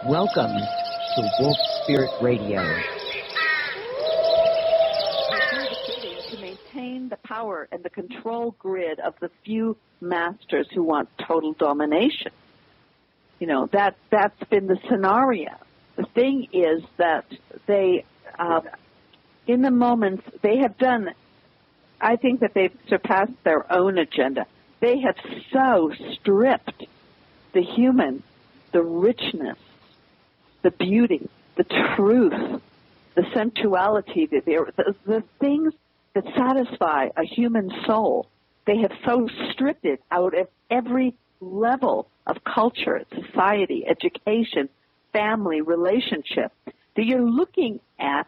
Welcome to Wolf Spirit Radio. To maintain the power and the control grid of the few masters who want total domination. You know, that's been the scenario. The thing is that they, in the moments, they have done, I think that they've surpassed their own agenda. They have so stripped the human, the richness, the beauty, the truth, the sensuality, the things that satisfy a human soul. They have so stripped it out of every level of culture, society, education, family, relationship, that you're looking at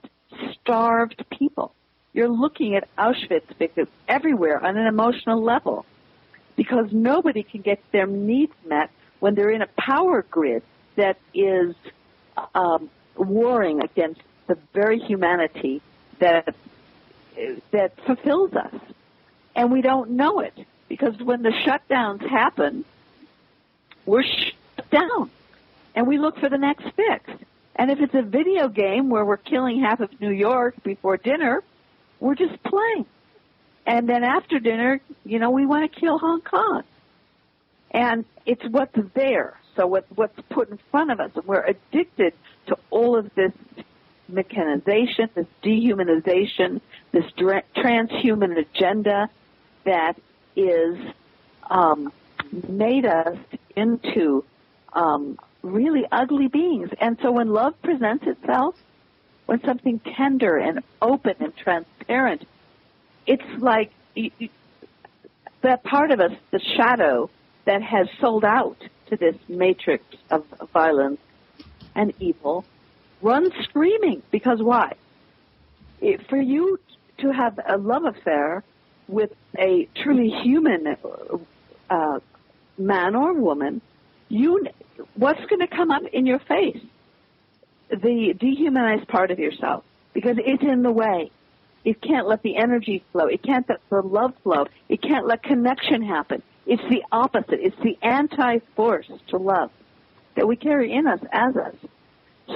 starved people. You're looking at Auschwitz victims everywhere on an emotional level because nobody can get their needs met when they're in a power grid that is warring against the very humanity that fulfills us. And we don't know it because when the shutdowns happen, we're shut down and we look for the next fix. And if it's a video game where we're killing half of New York before dinner, we're just playing. And then after dinner, you know, we want to kill Hong Kong. And it's what's there. So what's put in front of us. And we're addicted to all of this mechanization, this dehumanization, this transhuman agenda that is made us into really ugly beings. And so when love presents itself, when something tender and open and transparent, it's like that part of us, the shadow, that has sold out to this matrix of violence and evil, runs screaming. Because why? For you to have a love affair with a truly human man or woman, what's going to come up in your face? The dehumanized part of yourself, because it's in the way. It can't let the energy flow. It can't let the love flow. It can't let connection happen. It's the opposite. It's the anti-force to love that we carry in us as us.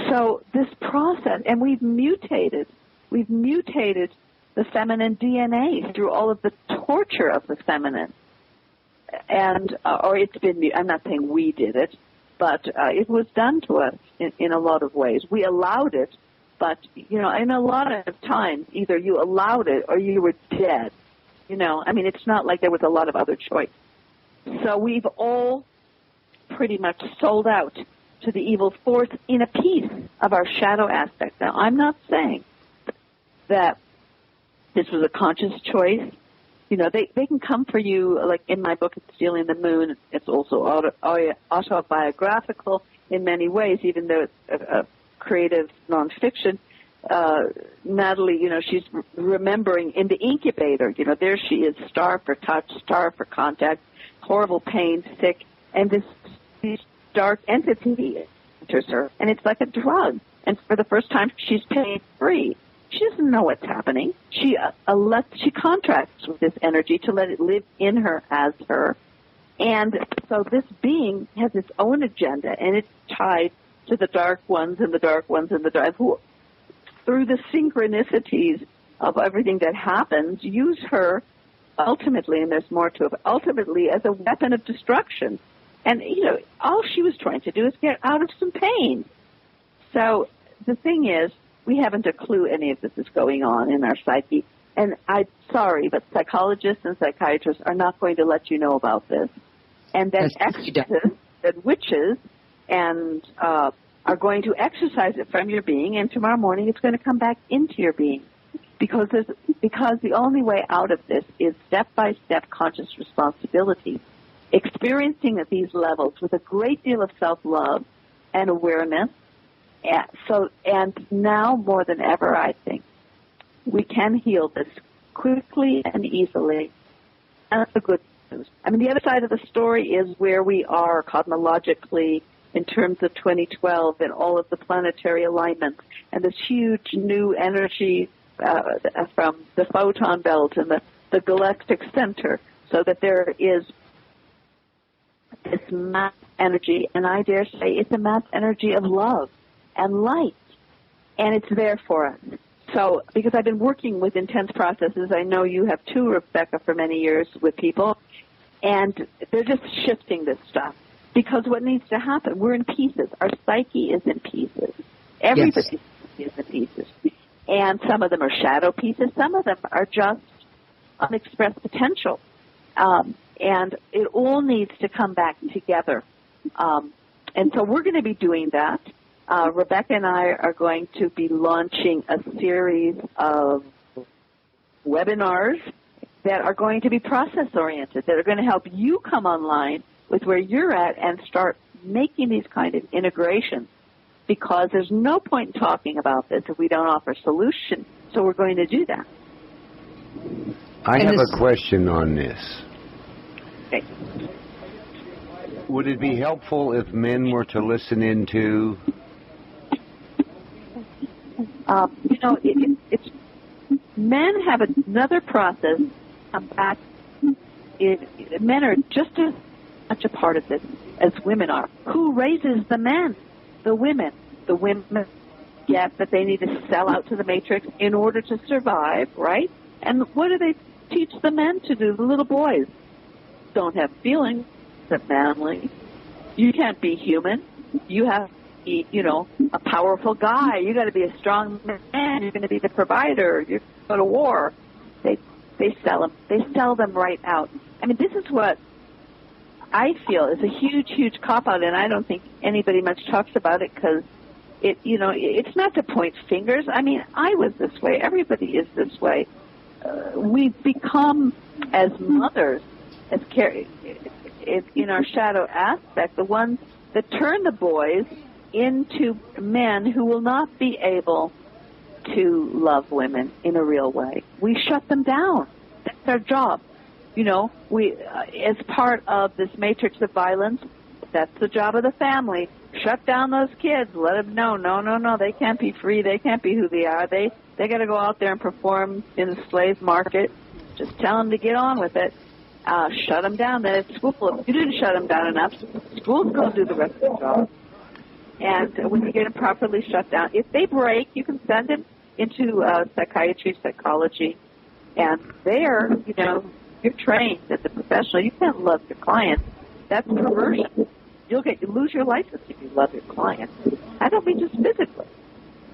So this process, and we've mutated the feminine DNA through all of the torture of the feminine. And, or it's been, I'm not saying we did it, but it was done to us in a lot of ways. We allowed it, but, you know, in a lot of times, either you allowed it or you were dead. You know, I mean, it's not like there was a lot of other choice. So we've all pretty much sold out to the evil force in a piece of our shadow aspect. Now, I'm not saying that this was a conscious choice. You know, they can come for you, like in my book, It's Stealing the Moon. It's also autobiographical in many ways, even though it's a creative nonfiction. Natalie, you know, she's remembering in the incubator, you know, there she is, starved for touch, starved for contact, horrible pain, sick, and this dark entity enters her, and it's like a drug. And for the first time, she's pain-free. She doesn't know what's happening. She contracts with this energy to let it live in her as her. And so this being has its own agenda, and it's tied to the dark ones and the dark ones and the dark, who, through the synchronicities of everything that happens, use her ultimately, and there's more to it, ultimately as a weapon of destruction. And, you know, all she was trying to do is get out of some pain. So the thing is, we haven't a clue any of this is going on in our psyche. And I'm sorry, but psychologists and psychiatrists are not going to let you know about this. And then exorcists and witches and are going to exercise it from your being, and tomorrow morning it's going to come back into your being. Because the only way out of this is step-by-step conscious responsibility, experiencing at these levels with a great deal of self-love and awareness. And now more than ever, I think, we can heal this quickly and easily. And that's the good news. I mean, the other side of the story is where we are cosmologically in terms of 2012 and all of the planetary alignments and this huge new energy from the photon belt and the galactic center, so that there is this mass energy, and I dare say it's a mass energy of love and light, and it's there for us. So, because I've been working with intense processes, I know you have too, Rebecca, for many years with people, and they're just shifting this stuff. Because what needs to happen, we're in pieces. Our psyche is in pieces. Everybody is in pieces. And some of them are shadow pieces. Some of them are just unexpressed potential. And it all needs to come back together. And so we're going to be doing that. Rebecca and I are going to be launching a series of webinars that are going to be process-oriented, that are going to help you come online with where you're at and start making these kind of integrations, because there's no point in talking about this if we don't offer solutions. So we're going to do that. I have a question on this. Okay. Would it be helpful if men were to listen into? It's men have another process come back. Men are just as much a part of this as women are. Who raises the men? The women. The women get that they need to sell out to the matrix in order to survive, right? And what do they teach the men to do? The little boys don't have feelings. They're manly. You can't be human. You have to be, a powerful guy. You got to be a strong man. You're going to be the provider. You're going to go to war. They sell them. They sell them right out. I mean, this is what I feel is a huge, huge cop-out, and I don't think anybody much talks about it because it's not to point fingers. I mean, I was this way. Everybody is this way. We've become, as mothers, as in our shadow aspect, the ones that turn the boys into men who will not be able to love women in a real way. We shut them down. That's our job. We, as part of this matrix of violence, that's the job of the family. Shut down those kids. Let them know, no, they can't be free. They can't be who they are. They got to go out there and perform in the slave market. Just tell them to get on with it. Shut them down. Then at school, if you didn't shut them down enough, school's going to do the rest of the job. And when you get them properly shut down, if they break, you can send them into psychiatry, psychology, and there, you're trained as a professional. You can't love your client. That's perversion. You lose your license if you love your client. I don't mean just physically.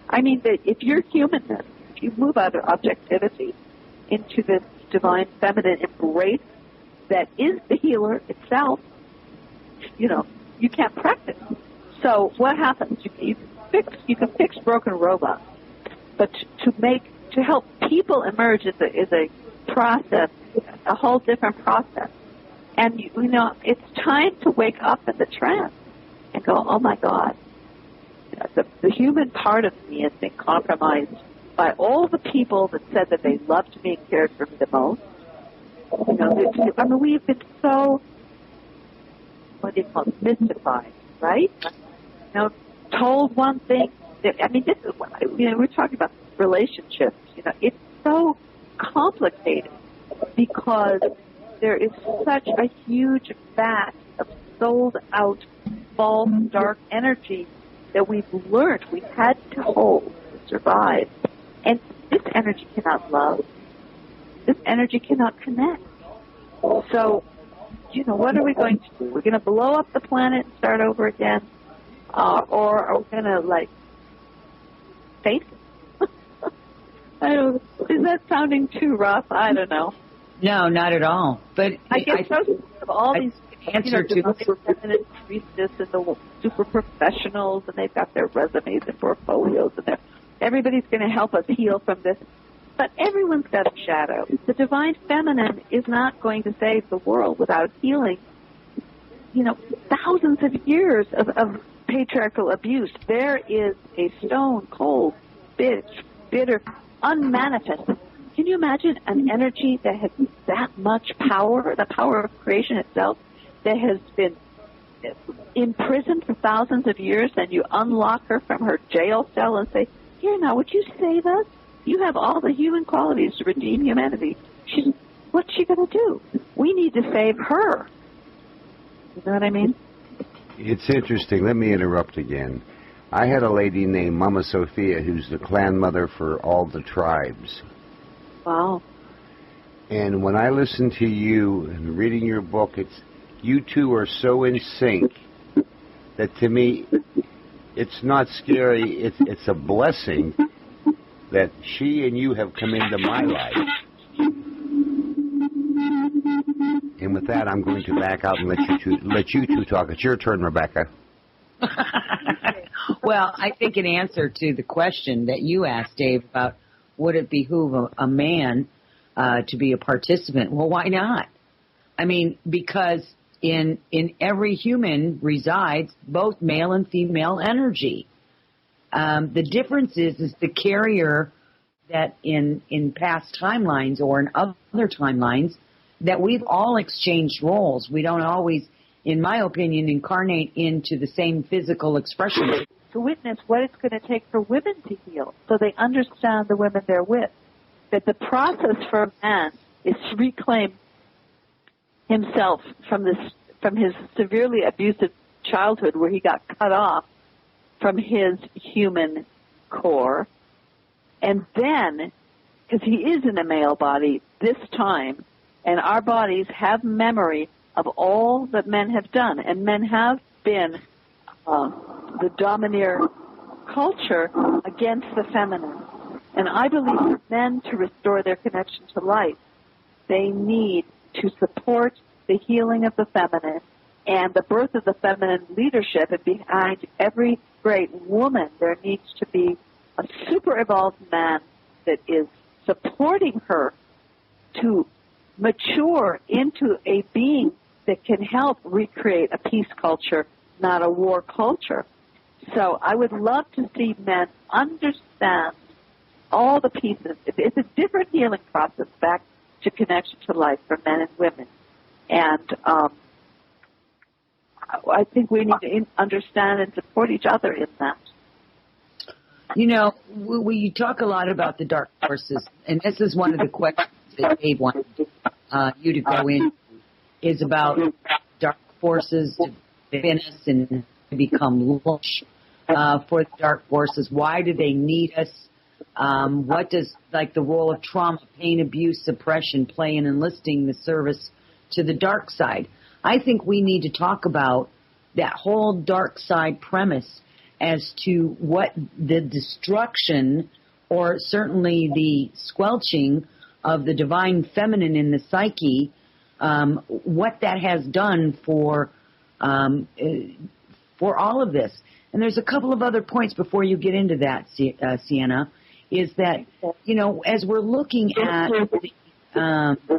I mean that if you're humanness, if you move out of objectivity into this divine feminine embrace that is the healer itself, you can't practice. So what happens? You can fix broken robots, but to help people emerge is a process, a whole different process. And, it's time to wake up in the trance and go, oh, my God, the human part of me has been compromised by all the people that said that they loved me and cared for me the most. We've been so, mystified, right? Told one thing. This is what we're talking about relationships. It's so complicated because there is such a huge vat of sold-out, false, dark energy that we've learned we've had to hold to survive. And this energy cannot love. This energy cannot connect. So, what are we going to do? We're going to blow up the planet and start over again? Or are we going to, face it? Is that sounding too rough? I don't know. No, not at all. But I get so sick of all these answer to the feminine priestess and the super professionals, and they've got their resumes and portfolios, and everybody's going to help us heal from this. But everyone's got a shadow. The divine feminine is not going to save the world without healing, thousands of years of patriarchal abuse. There is a stone cold, bitter, unmanifested. Can you imagine an energy that has that much power, the power of creation itself, that has been imprisoned for thousands of years, and you unlock her from her jail cell and say, here now, would you save us? You have all the human qualities to redeem humanity. What's she going to do? We need to save her. You know what I mean? It's interesting. Let me interrupt again. I had a lady named Mama Sophia who's the clan mother for all the tribes. Wow. And when I listen to you and reading your book, you two are so in sync that to me, it's not scary. It's a blessing that she and you have come into my life. And with that, I'm going to back out and let you two talk. It's your turn, Rebecca. Well, I think in answer to the question that you asked, Dave, about would it behoove a man to be a participant? Well, why not? I mean, because in every human resides both male and female energy. The difference is the carrier that in past timelines or in other timelines that we've all exchanged roles. We don't always, in my opinion, incarnate into the same physical expression. To witness what it's going to take for women to heal so they understand the women they're with. That the process for a man is to reclaim himself from his severely abusive childhood where he got cut off from his human core. And then, because he is in a male body this time, and our bodies have memory of all that men have done, and men have been the domineer culture against the feminine. And I believe for men to restore their connection to life, they need to support the healing of the feminine and the birth of the feminine leadership. And behind every great woman, there needs to be a super evolved man that is supporting her to mature into a being that can help recreate a peace culture, not a war culture. So I would love to see men understand all the pieces. It's a different healing process back to connection to life for men and women. And I think we need to understand and support each other in that. You know, we talk a lot about the dark forces, and this is one of the questions that Dave wanted you to go in, is about dark forces to within us and to become lush for the dark forces. Why do they need us? What does, like, the role of trauma, pain, abuse, suppression play in enlisting the service to the dark side? I think we need to talk about that whole dark side premise as to what the destruction or certainly the squelching of the divine feminine in the psyche, what that has done for all of this. And there's a couple of other points before you get into that, Sienna, is that, you know, as we're looking at the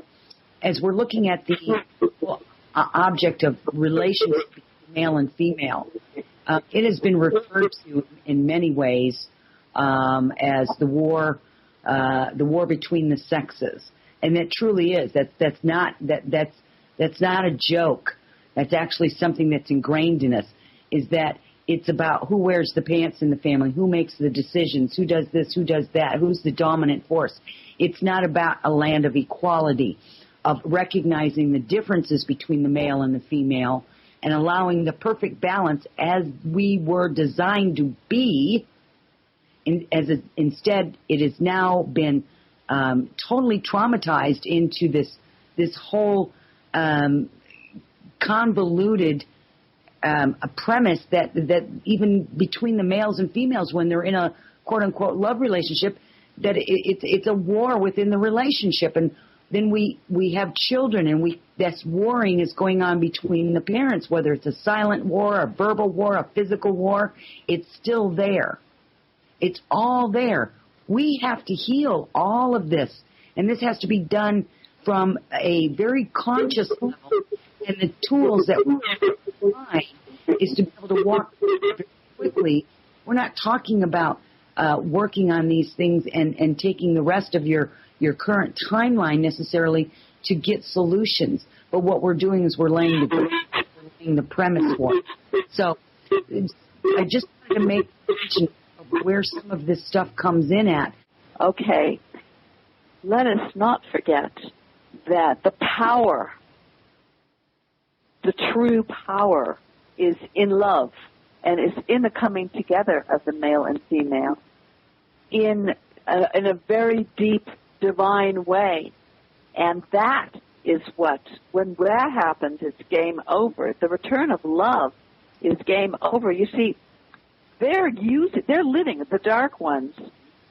object of relationship between male and female, it has been referred to in many ways as the war between the sexes, and it truly is. That's not a joke. That's actually something that's ingrained in us. Is that it's about who wears the pants in the family, who makes the decisions, who does this, who does that, who's the dominant force. It's not about a land of equality, of recognizing the differences between the male and the female and allowing the perfect balance as we were designed to be. Instead, it has now been totally traumatized into this whole convoluted a premise that even between the males and females, when they're in a quote-unquote love relationship, that it's a war within the relationship. And then we have children, and this warring is going on between the parents, whether it's a silent war, a verbal war, a physical war. It's still there. It's all there. We have to heal all of this, and this has to be done from a very conscious level. And the tools that we have to find is to be able to walk very quickly. We're not talking about working on these things and taking the rest of your current timeline necessarily to get solutions. But what we're doing is we're laying the premise for it. So I just wanted to make mention of where some of this stuff comes in at. Okay. Let us not forget that the power the true power is in love and is in the coming together of the male and female in a very deep divine way. And that is what, when that happens, it's game over. The return of love is game over. You see, they're living, the dark ones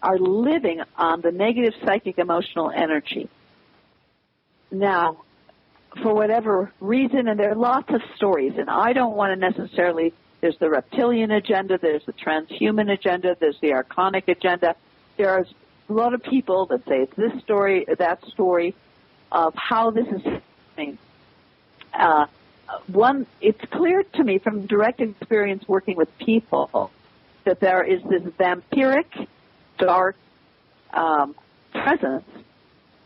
are living on the negative psychic emotional energy. Now, for whatever reason, and there are lots of stories, and I don't want to necessarily, there's the reptilian agenda, there's the transhuman agenda, there's the archonic agenda. There are a lot of people that say it's this story, that story, of how this is happening. It's clear to me from direct experience working with people that there is this vampiric, dark presence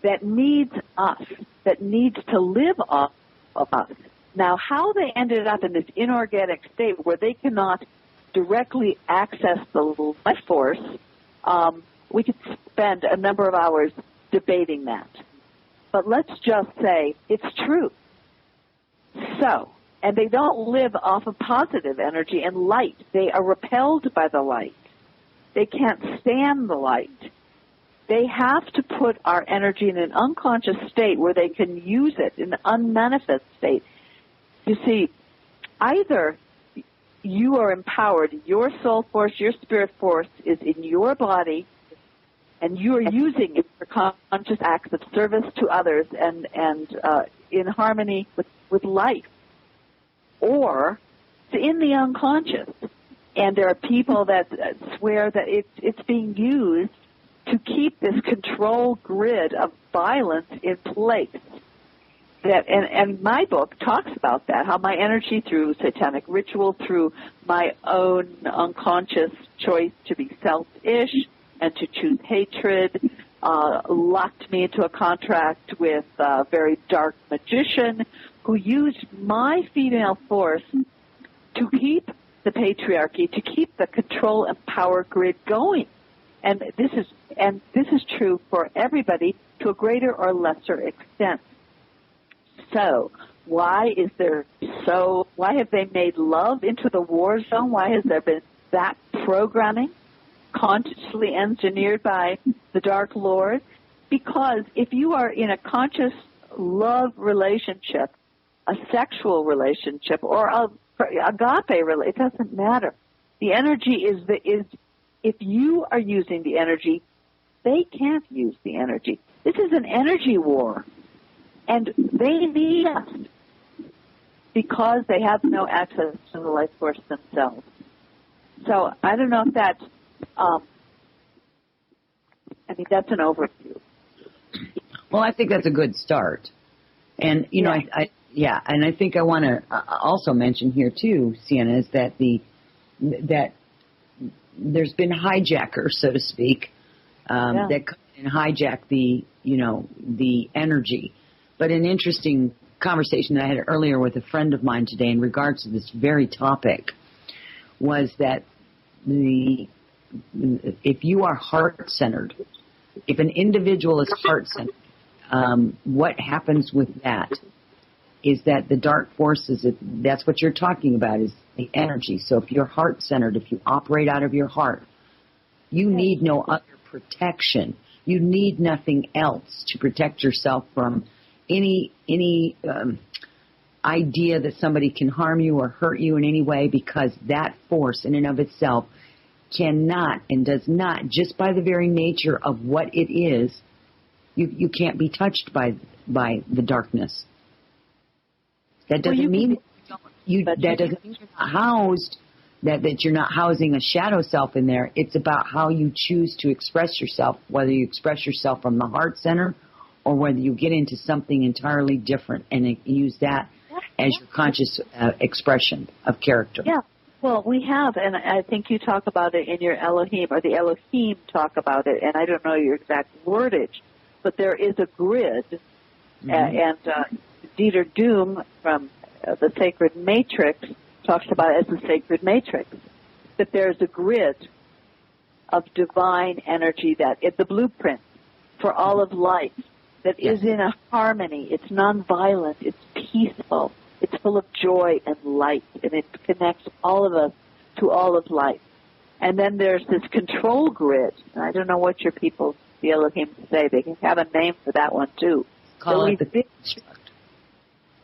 that needs us, that needs to live off of us. Now, how they ended up in this inorganic state where they cannot directly access the life force, we could spend a number of hours debating that. But let's just say it's true. So, and they don't live off of positive energy and light. They are repelled by the light. They can't stand the light. They have to put our energy in an unconscious state where they can use it in an unmanifest state. You see, either you are empowered, your soul force, your spirit force is in your body, and you are using it for conscious acts of service to others and in harmony with life. Or it's in the unconscious. And there are people that swear that it's being used to keep this control grid of violence in place. And my book talks about that, how my energy through satanic ritual, through my own unconscious choice to be selfish and to choose hatred, locked me into a contract with a very dark magician who used my female force to keep the patriarchy, to keep the control and power grid going. And this is true for everybody to a greater or lesser extent. So, why have they made love into the war zone? Why has there been that programming consciously engineered by the Dark Lord? Because if you are in a conscious love relationship, a sexual relationship, or agape relationship, it doesn't matter. The energy is if you are using the energy, they can't use the energy. This is an energy war. And they need us because they have no access to the life force themselves. So I don't know if that's, that's an overview. Well, I think that's a good start. And, you know, and I think I want to also mention here, too, Sienna, is that that there's been hijackers, so to speak, that come and hijack the energy. But an interesting conversation that I had earlier with a friend of mine today in regards to this very topic was that if you are heart-centered, if an individual is heart-centered, what happens with that is that the dark forces, that's what you're talking about, is the energy. So if you're heart-centered, if you operate out of your heart, you need no other protection. You need nothing else to protect yourself from any idea that somebody can harm you or hurt you in any way, because that force in and of itself cannot and does not, just by the very nature of what it is, you can't be touched by the darkness. That doesn't mean that doesn't mean you're not housed, that you're not housing a shadow self in there. It's about how you choose to express yourself, whether you express yourself from the heart center or whether you get into something entirely different and use that as your conscious expression of character. Yeah. Well, we have, and I think you talk about it in your Elohim, or the Elohim talk about it, and I don't know your exact wordage, but there is a grid, and Dieter Doom from the Sacred Matrix talks about it as the Sacred Matrix, that there's a grid of divine energy that is the blueprint for all of life, that is in a harmony. It's nonviolent. It's peaceful. It's full of joy and light, and it connects all of us to all of life. And then there's this control grid. I don't know what your people feel looking to say. They can have a name for that one, too. Call it the construct.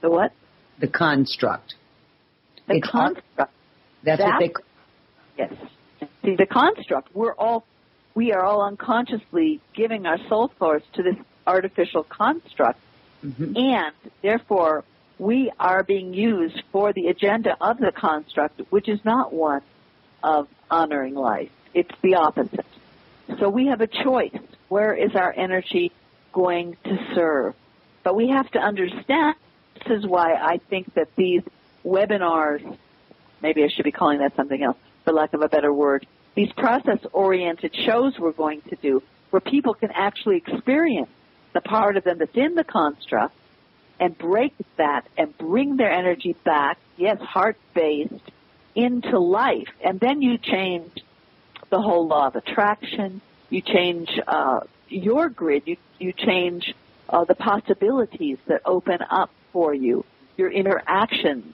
The what? The construct. The construct. That's what they call it. Yes. See, the construct, we are all unconsciously giving our soul force to this artificial construct, and therefore we are being used for the agenda of the construct, which is not one of honoring life. It's the opposite. So we have a choice. Where is our energy going to serve? But we have to understand, this is why I think that these webinars, maybe I should be calling that something else, for lack of a better word, these process-oriented shows we're going to do, where people can actually experience the part of them that's in the construct and break that and bring their energy back, yes, heart-based, into life. And then you change the whole law of attraction. You change your grid. You change the possibilities that open up for you, your interactions,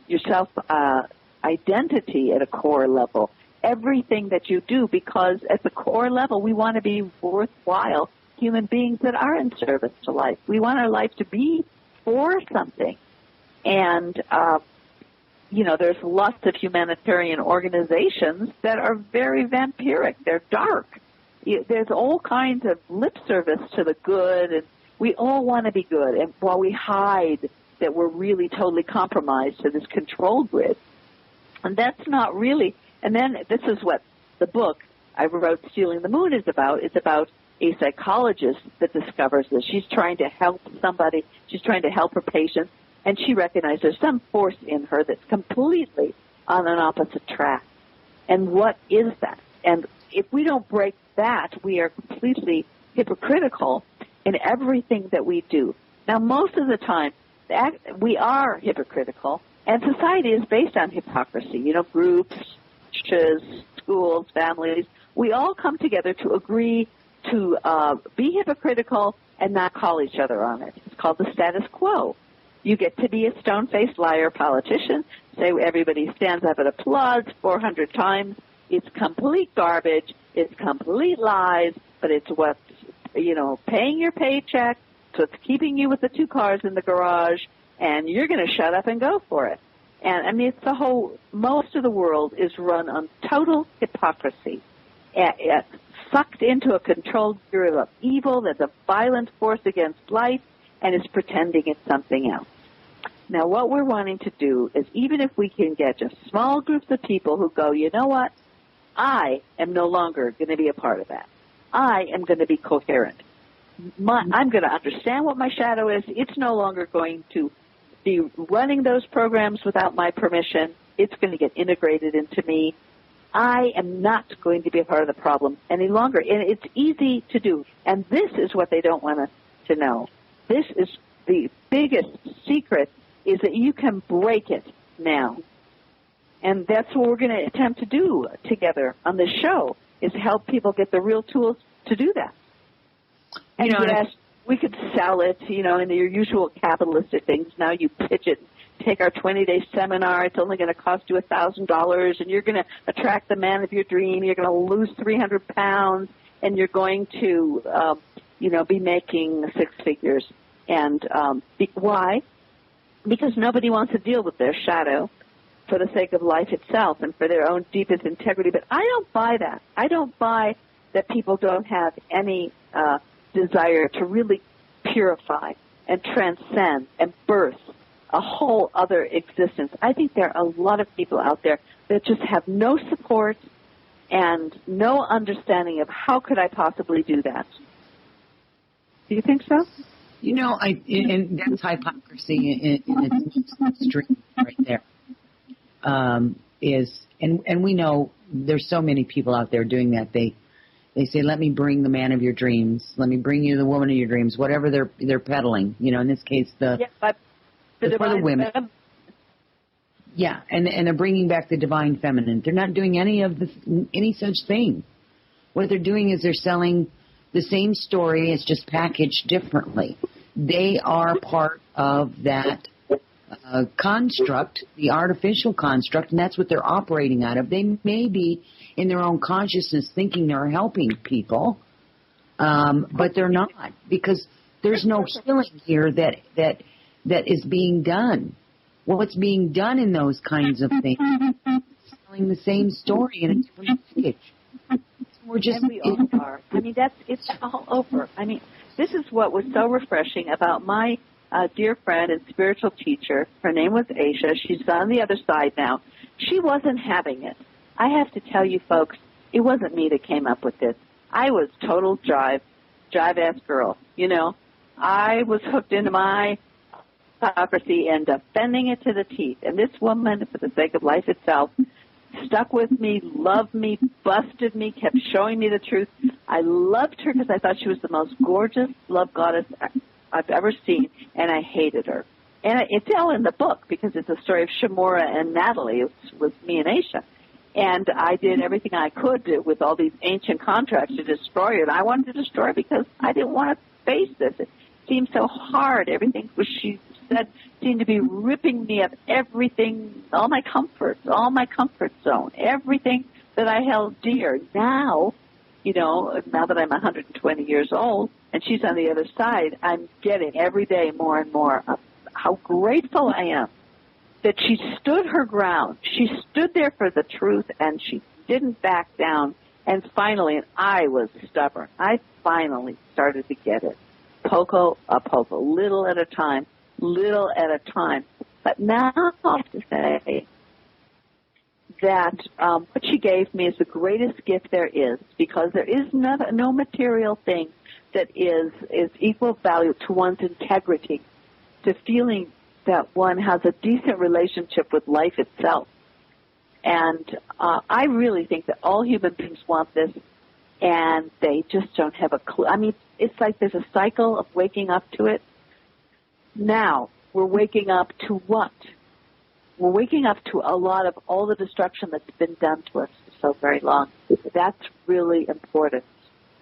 your self-identity at a core level, everything that you do, because at the core level, we want to be worthwhile human beings that are in service to life. We want our life to be for something. And, there's lots of humanitarian organizations that are very vampiric. They're dark. There's all kinds of lip service to the good, and we all want to be good. And while we hide that we're really totally compromised to this control grid. And that's not really, and then this is what the book I wrote, Stealing the Moon, is about. It's about a psychologist that discovers this. She's trying to help somebody. She's trying to help her patient, and she recognizes there's some force in her that's completely on an opposite track. And what is that? And if we don't break that, we are completely hypocritical in everything that we do. Now, most of the time, we are hypocritical, and society is based on hypocrisy. Groups, churches, schools, families, we all come together to agree to be hypocritical and not call each other on it. It's called the status quo. You get to be a stone-faced liar politician, say everybody stands up and applauds 400 times. It's complete garbage. It's complete lies, but it's what's, paying your paycheck, so it's keeping you with the 2 cars in the garage, and you're going to shut up and go for it. And, it's most of the world is run on total hypocrisy. It's sucked into a controlled grid of evil that's a violent force against life and is pretending it's something else. Now, what we're wanting to do is, even if we can get just small groups of people who go, you know what, I am no longer going to be a part of that. I am going to be coherent. I'm going to understand what my shadow is. It's no longer going to be running those programs without my permission. It's going to get integrated into me. I am not going to be a part of the problem any longer. And it's easy to do. And this is what they don't want us to know. This is the biggest secret, is that you can break it now. And that's what we're going to attempt to do together on this show, is help people get the real tools to do that. And yes, we could sell it, in your usual capitalistic things. Now you pitch it, take our 20-day seminar. It's only going to cost you $1,000, and you're going to attract the man of your dream. You're going to lose 300 pounds, and you're going to, be making 6 figures. And why? Because nobody wants to deal with their shadow for the sake of life itself and for their own deepest integrity. But I don't buy that. I don't buy that people don't have any desire to really purify and transcend and birth a whole other existence. I think there are a lot of people out there that just have no support and no understanding of how could I possibly do that. Do you think so? And that's hypocrisy in its extreme right there. And we know there's so many people out there doing that. They say, let me bring the man of your dreams. Let me bring you the woman of your dreams, whatever they're peddling. In this case, for the women. Yeah, and they're bringing back the divine feminine. They're not doing any such thing. What they're doing is they're selling the same story. It's just packaged differently. They are part of that construct, the artificial construct, and that's what they're operating out of. They may be in their own consciousness thinking they're helping people, but they're not, because there's no healing here that is being done. Well, what's being done in those kinds of things is telling the same story in a different package. We're just, and we all are. I mean, it's all over. I mean, this is what was so refreshing about my dear friend and spiritual teacher. Her name was Aisha. She's on the other side now. She wasn't having it. I have to tell you, folks, it wasn't me that came up with this. I was total jive-ass girl. You know, I was hooked into my hypocrisy and defending it to the teeth. And this woman, for the sake of life itself, stuck with me, loved me, busted me, kept showing me the truth. I loved her because I thought she was the most gorgeous love goddess I've ever seen, and I hated her. And it's all in the book because it's a story of Shamora and Natalie. It was me and Aisha. And I did everything I could with all these ancient contracts to destroy her. And I wanted to destroy her because I didn't want to face this. It seemed so hard. Everything she said seemed to be ripping me of everything, all my comforts, all my comfort zone, everything that I held dear. Now, you know, now that I'm 120 years old and she's on the other side, I'm getting every day more and more of how grateful I am that she stood her ground. She stood there for the truth, and she didn't back down. And finally, and I was stubborn, I finally started to get it. Poco a poco, little at a time. But now I have to say that what she gave me is the greatest gift there is, because there is no material thing that is equal value to one's integrity, to feeling that one has a decent relationship with life itself. And I really think that all human beings want this, and they just don't have a clue. I mean, it's like there's a cycle of waking up to it. Now, we're waking up to what? We're waking up to a lot of all the destruction that's been done to us for so very long. That's really important.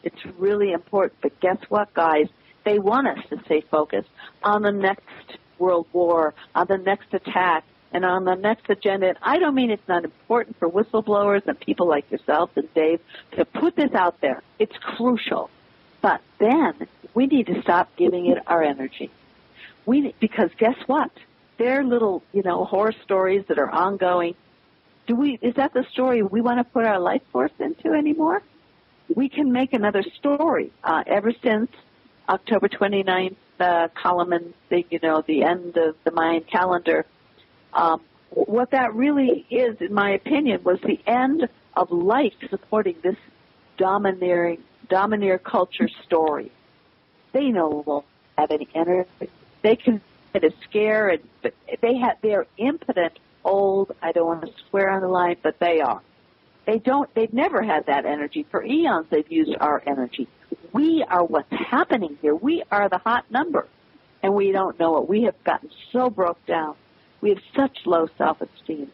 It's really important. But guess what, guys? They want us to stay focused on the next world war, on the next attack, and on the next agenda. And I don't mean it's not important for whistleblowers and people like yourself and Dave to put this out there. It's crucial. But then we need to stop giving it our energy. Because guess what? They're little, horror stories that are ongoing. Is that the story we want to put our life force into anymore? We can make another story. Ever since October 29th, Kalaman thing, the end of the Mayan calendar, what that really is, in my opinion, was the end of life supporting this domineer culture story. They won't have any energy. They can get a scare, but they're impotent, old. I don't want to swear on the line, but they are. They've never had that energy. For eons, they've used our energy. We are what's happening here. We are the hot number, and we don't know it. We have gotten so broke down. We have such low self-esteem.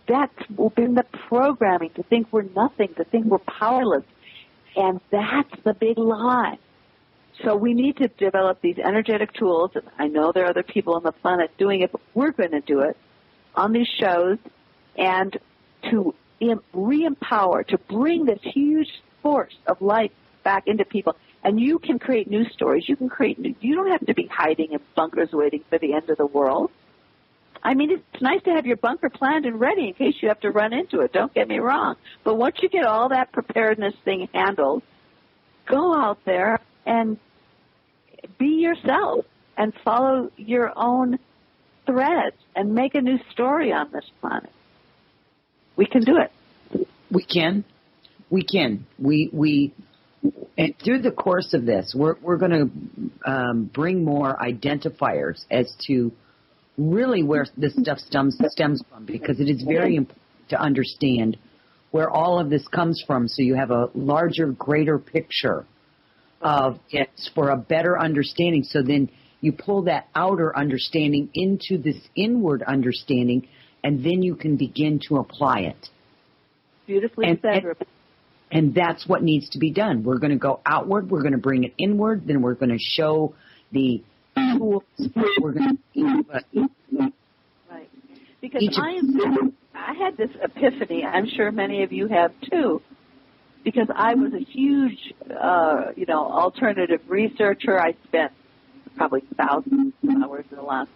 That's been the programming to think we're nothing, to think we're powerless, and that's the big lie. So we need to develop these energetic tools, and I know there are other people on the planet doing it, but we're going to do it on these shows, and to re-empower, to bring this huge force of life back into people. And you can create new stories. You don't have to be hiding in bunkers waiting for the end of the world. I mean, it's nice to have your bunker planned and ready in case you have to run into it. Don't get me wrong. But once you get all that preparedness thing handled, go out there and be yourself and follow your own threads and make a new story on this planet. We can do it. We can. And through the course of this, we're going to bring more identifiers as to really where this stuff stems from, because it is very important to understand where all of this comes from, so you have a larger, greater picture of it for a better understanding. So then you pull that outer understanding into this inward understanding, and then you can begin to apply it. Beautifully said. And that's what needs to be done. We're going to go outward. We're going to bring it inward. Then we're going to show the tools. We're going to Because I had this epiphany. I'm sure many of you have too. Because I was a huge, alternative researcher. I spent probably thousands of hours in the last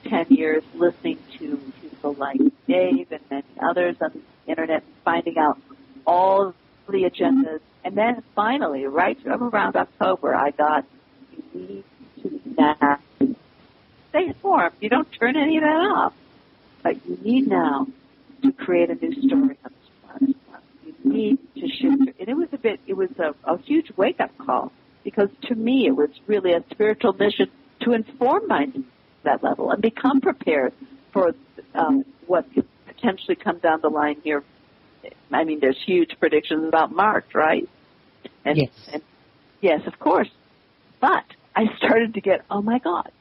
10 years listening to people like Dave and many others on the internet, finding out all the agendas. And then finally, right around October, I got, you need to now stay informed. You don't turn any of that off. But you need now to create a new story on this planet. You need to shift. And it was a huge wake-up call, because to me it was really a spiritual mission to inform myself at that level and become prepared for what could potentially come down the line here. I mean, there's huge predictions about March, right? And, yes. And yes, of course. But I started to get, oh my God.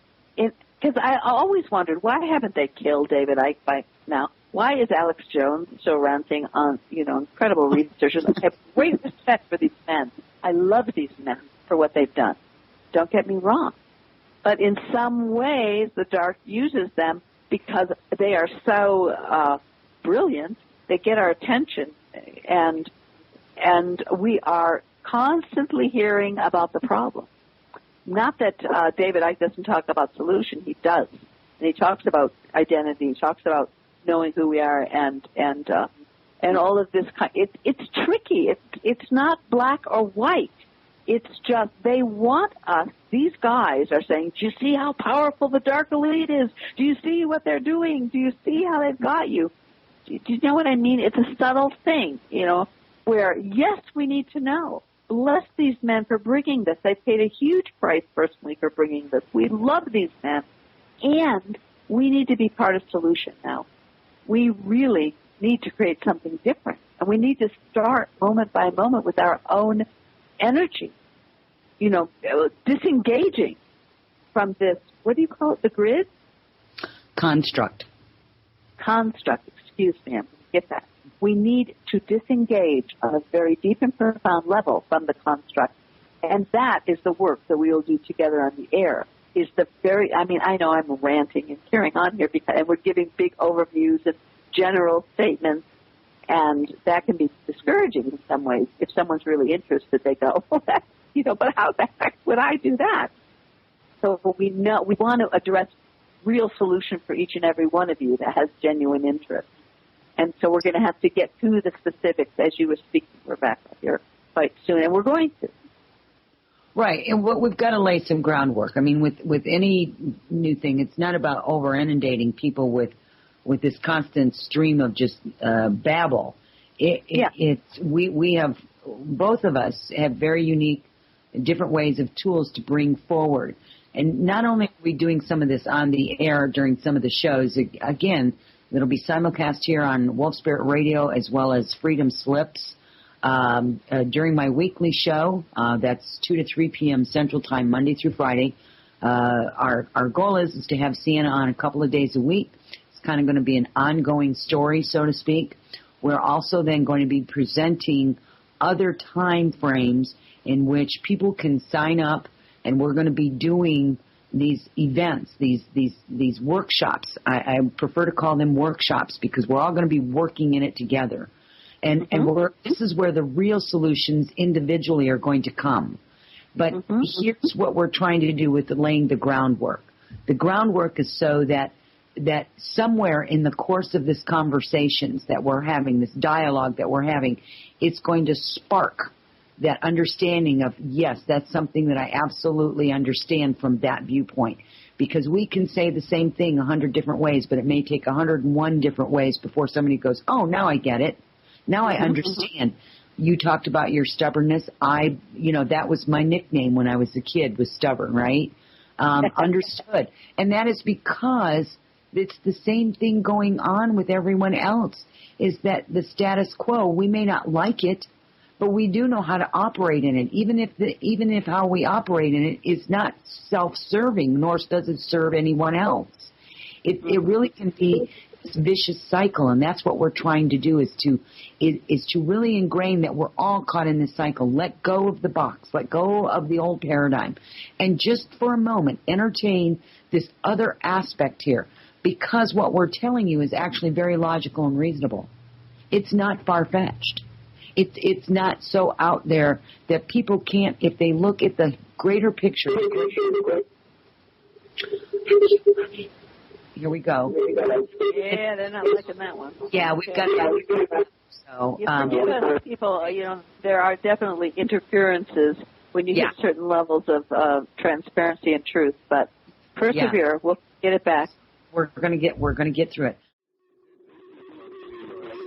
Because I always wondered, why haven't they killed David Icke by now? Why is Alex Jones so ranting on, incredible researchers? I have great respect for these men. I love these men for what they've done. Don't get me wrong. But in some ways, the dark uses them because they are so brilliant. They get our attention, and we are constantly hearing about the problem. Not that David Icke doesn't talk about solution. He does. And he talks about identity. He talks about knowing who we are and all of this. It's tricky. It's not black or white. It's just they want us. These guys are saying, do you see how powerful the dark elite is? Do you see what they're doing? Do you see how they've got you? Do you know what I mean? It's a subtle thing, where, yes, we need to know. Bless these men for bringing this. They paid a huge price personally for bringing this. We love these men, and we need to be part of the solution now. We really need to create something different, and we need to start moment by moment with our own energy, disengaging from this, what do you call it, the grid? Construct, excuse me, I'm going to get that. We need to disengage on a very deep and profound level from the construct. And that is the work that we will do together on the air. I know I'm ranting and carrying on here and we're giving big overviews and general statements, and that can be discouraging in some ways. If someone's really interested, they go, but how the heck would I do that? So we want to address real solution for each and every one of you that has genuine interest. And so we're going to have to get to the specifics as you were speaking, Rebecca, here quite soon, and we're going to. Right, and we've got to lay some groundwork. I mean, with any new thing, it's not about over-inundating people with this constant stream of just babble. We have, both of us have very unique, different ways of tools to bring forward. And not only are we doing some of this on the air during some of the shows, again, it'll be simulcast here on Wolf Spirit Radio as well as Freedom Slips during my weekly show. That's 2 to 3 p.m. Central Time, Monday through Friday. Our goal is to have Sienna on a couple of days a week. It's kind of going to be an ongoing story, so to speak. We're also then going to be presenting other time frames in which people can sign up, and we're going to be doing these events, these workshops. I prefer to call them workshops because we're all going to be working in it together. And this is where the real solutions individually are going to come. But here's what we're trying to do with laying the groundwork. The groundwork is so that somewhere in the course of this conversations that we're having, this dialogue that we're having, it's going to spark that understanding of, yes, that's something that I absolutely understand from that viewpoint. Because we can say the same thing 100 different ways, but it may take 101 different ways before somebody goes, oh, now I get it. Now I understand. You talked about your stubbornness. That was my nickname when I was a kid, was stubborn, right? Understood. And that is because it's the same thing going on with everyone else, is that the status quo, we may not like it, but we do know how to operate in it, even if how we operate in it is not self-serving, nor does it serve anyone else. It really can be this vicious cycle, and that's what we're trying to do, is to really ingrain that we're all caught in this cycle. Let go of the box, let go of the old paradigm, and just for a moment entertain this other aspect here. because what we're telling you is actually very logical and reasonable. It's not far-fetched. It's not so out there that people can't, if they look at the greater picture. Here we go. Yeah, they're not liking that one. Yeah, we've got that. So, forgive us, people, there are definitely interferences when you hit certain levels of transparency and truth, but persevere. Yeah. We'll get it back. We're gonna get through it.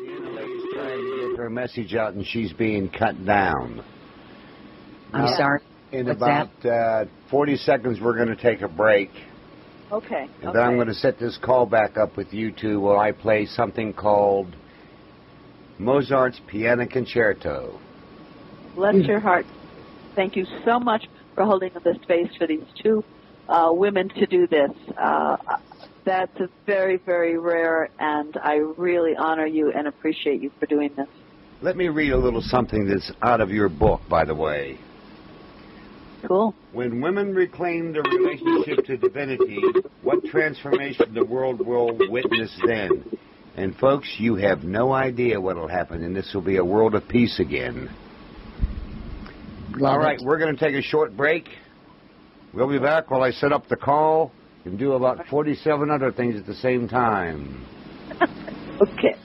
Sienna Lea's trying to get her message out, and she's being cut down. I'm sorry. In about 40 seconds, we're going to take a break. Okay. And then I'm going to set this call back up with you two while I play something called Mozart's Piano Concerto. Bless your heart. Thank you so much for holding the space for these two women to do this. That's very, very rare, and I really honor you and appreciate you for doing this. Let me read a little something that's out of your book, by the way. Cool. When women reclaim their relationship to divinity, what transformation the world will witness then? And folks, you have no idea what will happen, and this will be a world of peace again. All right, we're going to take a short break. We'll be back while I set up the call and do about 47 other things at the same time. Okay.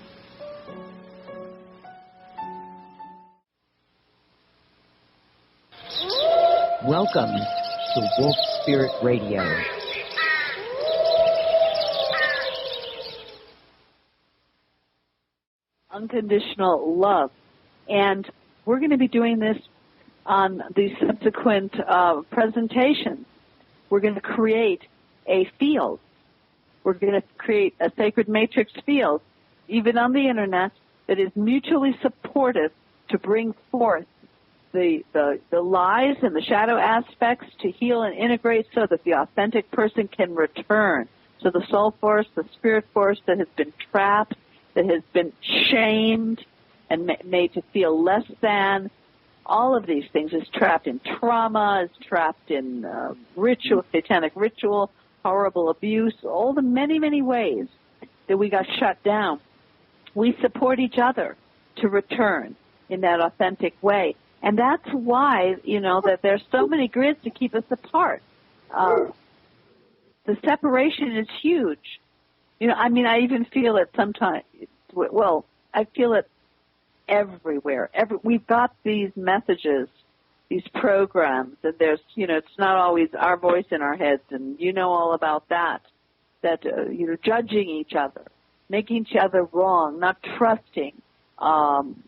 Welcome to Wolf Spirit Radio. Unconditional love. And we're going to be doing this on the subsequent presentations. We're going to create a field. We're going to create a sacred matrix field, even on the internet, that is mutually supportive to bring forth the lies and the shadow aspects to heal and integrate so that the authentic person can return. So the soul force, the spirit force that has been trapped, that has been shamed and made to feel less than, all of these things is trapped in trauma, is trapped in ritual, satanic ritual, horrible abuse, all the many, many ways that we got shut down. We support each other to return in that authentic way. And that's why, that there's so many grids to keep us apart. The separation is huge. I even feel it sometimes. Well, I feel it everywhere. We've got these messages, these programs, and there's, it's not always our voice in our heads, and all about that, judging each other, making each other wrong, not trusting,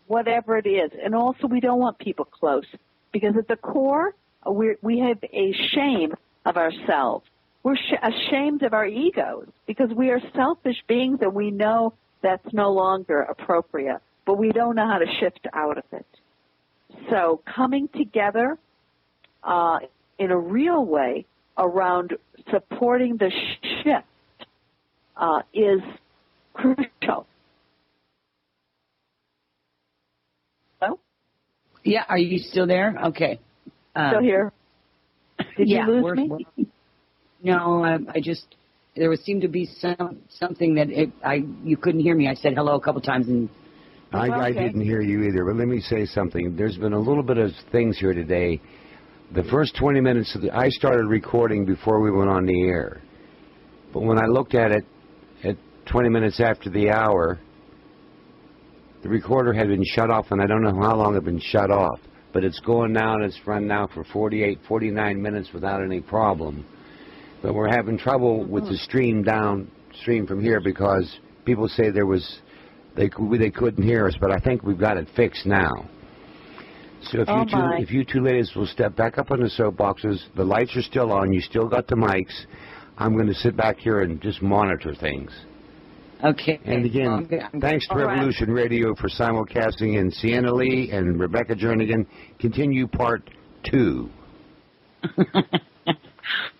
whatever it is. And also we don't want people close, because at the core, we have a shame of ourselves. We're ashamed of our egos, because we are selfish beings, and we know that's no longer appropriate, but we don't know how to shift out of it. So coming together in a real way around supporting the shift is crucial. Hello? Yeah, are you still there? Okay. Still here. Did you lose me? No, I just, there seemed to be something that you couldn't hear me. I said hello a couple times and I didn't hear you either, but let me say something. There's been a little bit of things here today. The first 20 minutes, I started recording before we went on the air. But when I looked at it, at 20 minutes after the hour, the recorder had been shut off, and I don't know how long it had been shut off. But it's going now, and it's run now for 48, 49 minutes without any problem. But we're having trouble with the stream from here, because people say they couldn't hear us, but I think we've got it fixed now. So if you two ladies will step back up on the soapboxes, the lights are still on, you still got the mics. I'm going to sit back here and just monitor things. Okay. And again, thanks to Revolution Radio for simulcasting, and Sienna Lea and Rebecca Jernigan. Continue part 2.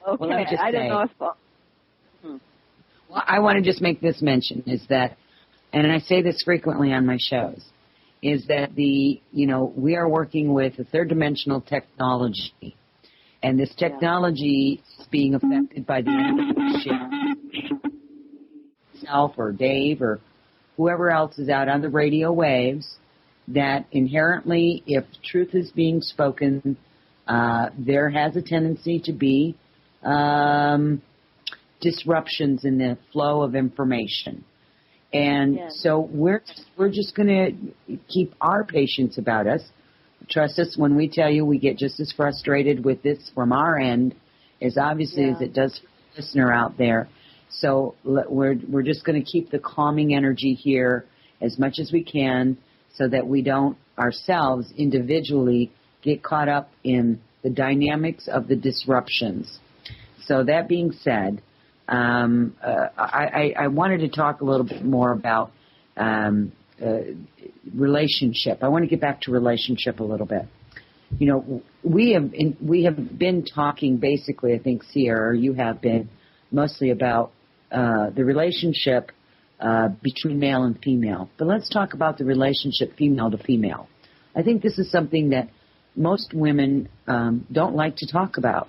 Okay, well, I don't know if... Well, I want to just make this mention, is that, and I say this frequently on my shows, is that we are working with a third-dimensional technology, and this technology is being affected by the energy shift. myself or Dave or whoever else is out on the radio waves, that inherently, if truth is being spoken, there has a tendency to be disruptions in the flow of information. And so we're just going to keep our patience about us. Trust us when we tell you we get just as frustrated with this from our end as obviously as it does for the listener out there. So we're just going to keep the calming energy here as much as we can so that we don't ourselves individually get caught up in the dynamics of the disruptions. So that being said, I wanted to talk a little bit more about relationship. I want to get back to relationship a little bit. You know, we have been talking basically, I think, Sierra, or you have been, mostly about the relationship between male and female. But let's talk about the relationship female to female. I think this is something that most women don't like to talk about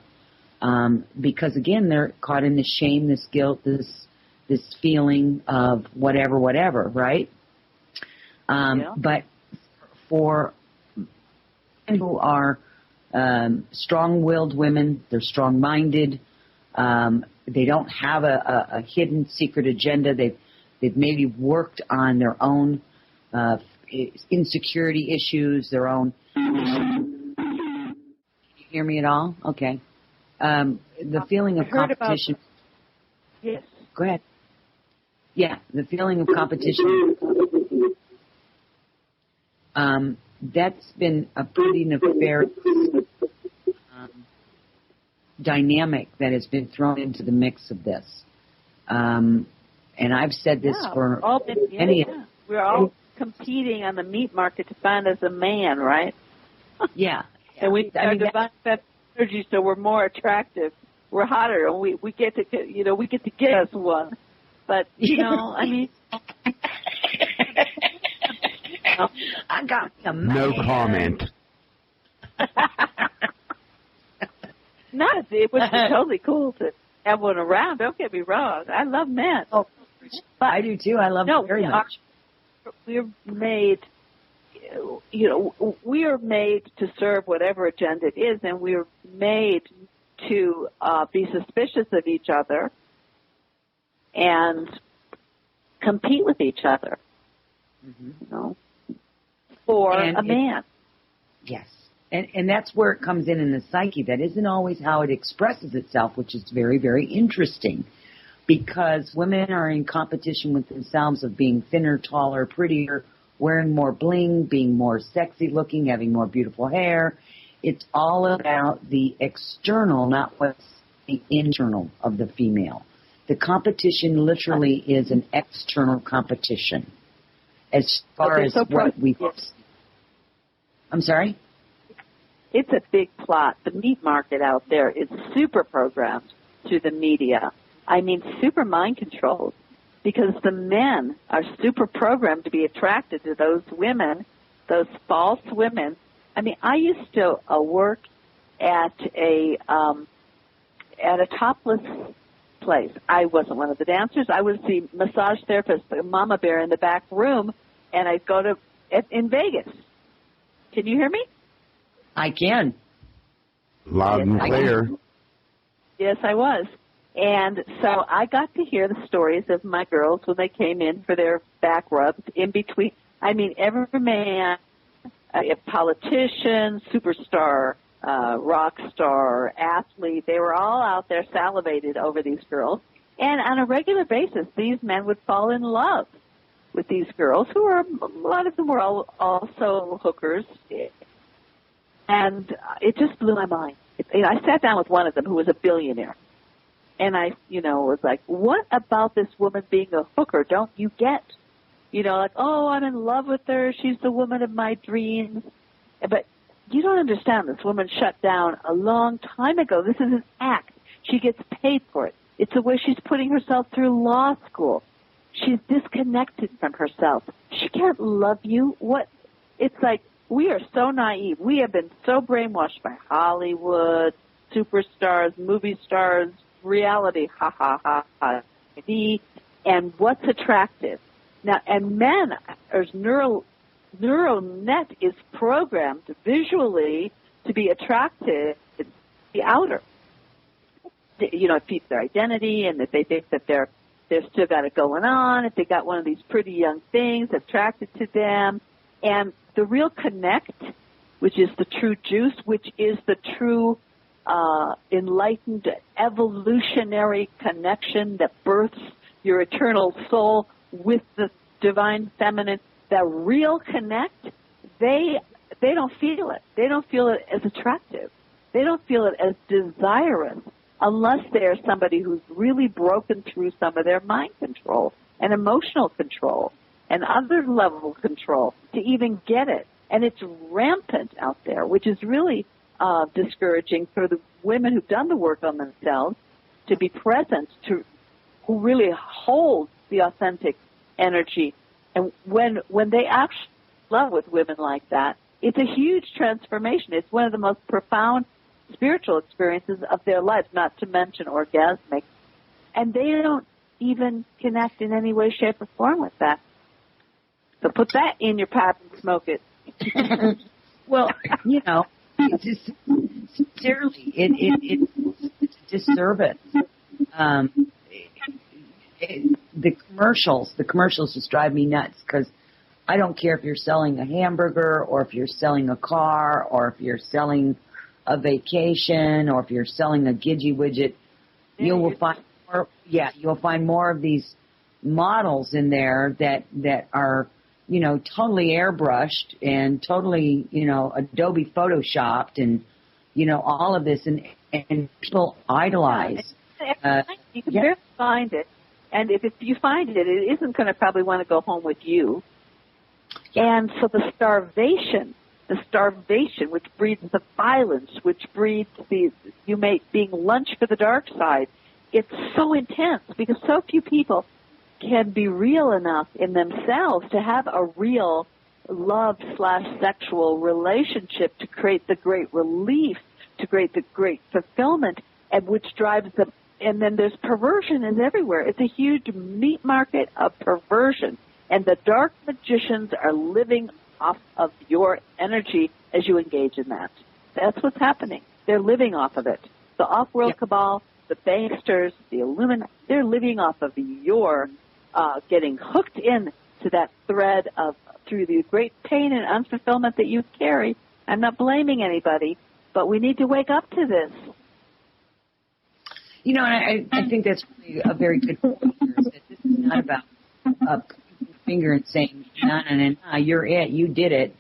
because, again, they're caught in this shame, this guilt, this feeling of whatever, right? But for women who are strong-willed women, they're strong-minded, they don't have a hidden secret agenda. They've maybe worked on their own insecurity issues, their own. Can you hear me at all? Okay. The feeling of competition. Yes. Go ahead. Yeah, the feeling of competition. That's been a pretty nefarious dynamic that has been thrown into the mix of this. And I've said this for many years. We're all competing on the meat market to find us a man, right? Yeah. And we are dividing that energy so we're more attractive. We're hotter, and we get to get us one. But I mean. I got some. No comment. It was totally cool to have one around. Don't get me wrong. I love men. Oh, but I do too. I love them very much. We're made, we are made to serve whatever agenda it is, and we're made to be suspicious of each other and compete with each other. Mm-hmm. For a man. Yes. And that's where it comes in the psyche. That isn't always how it expresses itself, which is very, very interesting. Because women are in competition with themselves of being thinner, taller, prettier, wearing more bling, being more sexy looking, having more beautiful hair. It's all about the external, not what's the internal of the female. The competition literally is an external competition. As far as what we... I'm sorry? It's a big plot. The meat market out there is super programmed through the media. I mean, super mind controlled, because the men are super programmed to be attracted to those women, those false women. I mean, I used to work at a topless place. I wasn't one of the dancers. I was the massage therapist, the mama bear in the back room, and I'd go in Vegas. Can you hear me? I can. Loud and clear. Yes, I was. And so I got to hear the stories of my girls when they came in for their back rubs in between. I mean, every man, a politician, superstar, rock star, athlete, they were all out there salivated over these girls. And on a regular basis, these men would fall in love with these girls, who were, a lot of them were also hookers. And it just blew my mind. I sat down with one of them who was a billionaire. And I, was like, what about this woman being a hooker don't you get? Like, oh, I'm in love with her. She's the woman of my dreams. But you don't understand. This woman shut down a long time ago. This is an act. She gets paid for it. It's the way she's putting herself through law school. She's disconnected from herself. She can't love you. It's like, we are so naive. We have been so brainwashed by Hollywood, superstars, movie stars, reality, and what's attractive. Now, and men, neural net is programmed visually to be attracted to the outer. You know, it feeds their identity, and if they think that they're still got it going on, if they got one of these pretty young things attracted to them, and the real connect, which is the true juice, which is the true enlightened evolutionary connection that births your eternal soul with the divine feminine, the real connect, they don't feel it. They don't feel it as attractive. They don't feel it as desirous unless they're somebody who's really broken through some of their mind control and emotional control and other level control to even get it. And it's rampant out there, which is really discouraging for the women who've done the work on themselves to be present, who really hold the authentic energy. And when they actually love with women like that, it's a huge transformation. It's one of the most profound spiritual experiences of their life, not to mention orgasmic. And they don't even connect in any way, shape, or form with that. So put that in your pipe and smoke it. Well, you know, it's just, sincerely, it's a disservice. The commercials just drive me nuts because I don't care if you're selling a hamburger or if you're selling a car or if you're selling a vacation or if you're selling a Gidgy widget. You will find more. Yeah, you'll find more of these models in there that are, you know, totally airbrushed and totally, you know, Adobe Photoshopped and, you know, all of this and people idolize. You can barely find it. And if you find it, it isn't going to probably want to go home with you. And so the starvation, which breeds the violence, which breeds being lunch for the dark side, it's so intense because so few people can be real enough in themselves to have a real love/sexual relationship to create the great relief, to create the great fulfillment, and which drives them. And then there's perversion is everywhere. It's a huge meat market of perversion. And the dark magicians are living off of your energy as you engage in that. That's what's happening. They're living off of it. The off-world cabal, the banksters, the Illuminati, they're living off of your getting hooked in to that thread of through the great pain and unfulfillment that you carry. I'm not blaming anybody, but we need to wake up to this. You know, and I think that's really a very good point here, is that this is not about pointing the finger and saying, no, you're it, you did it.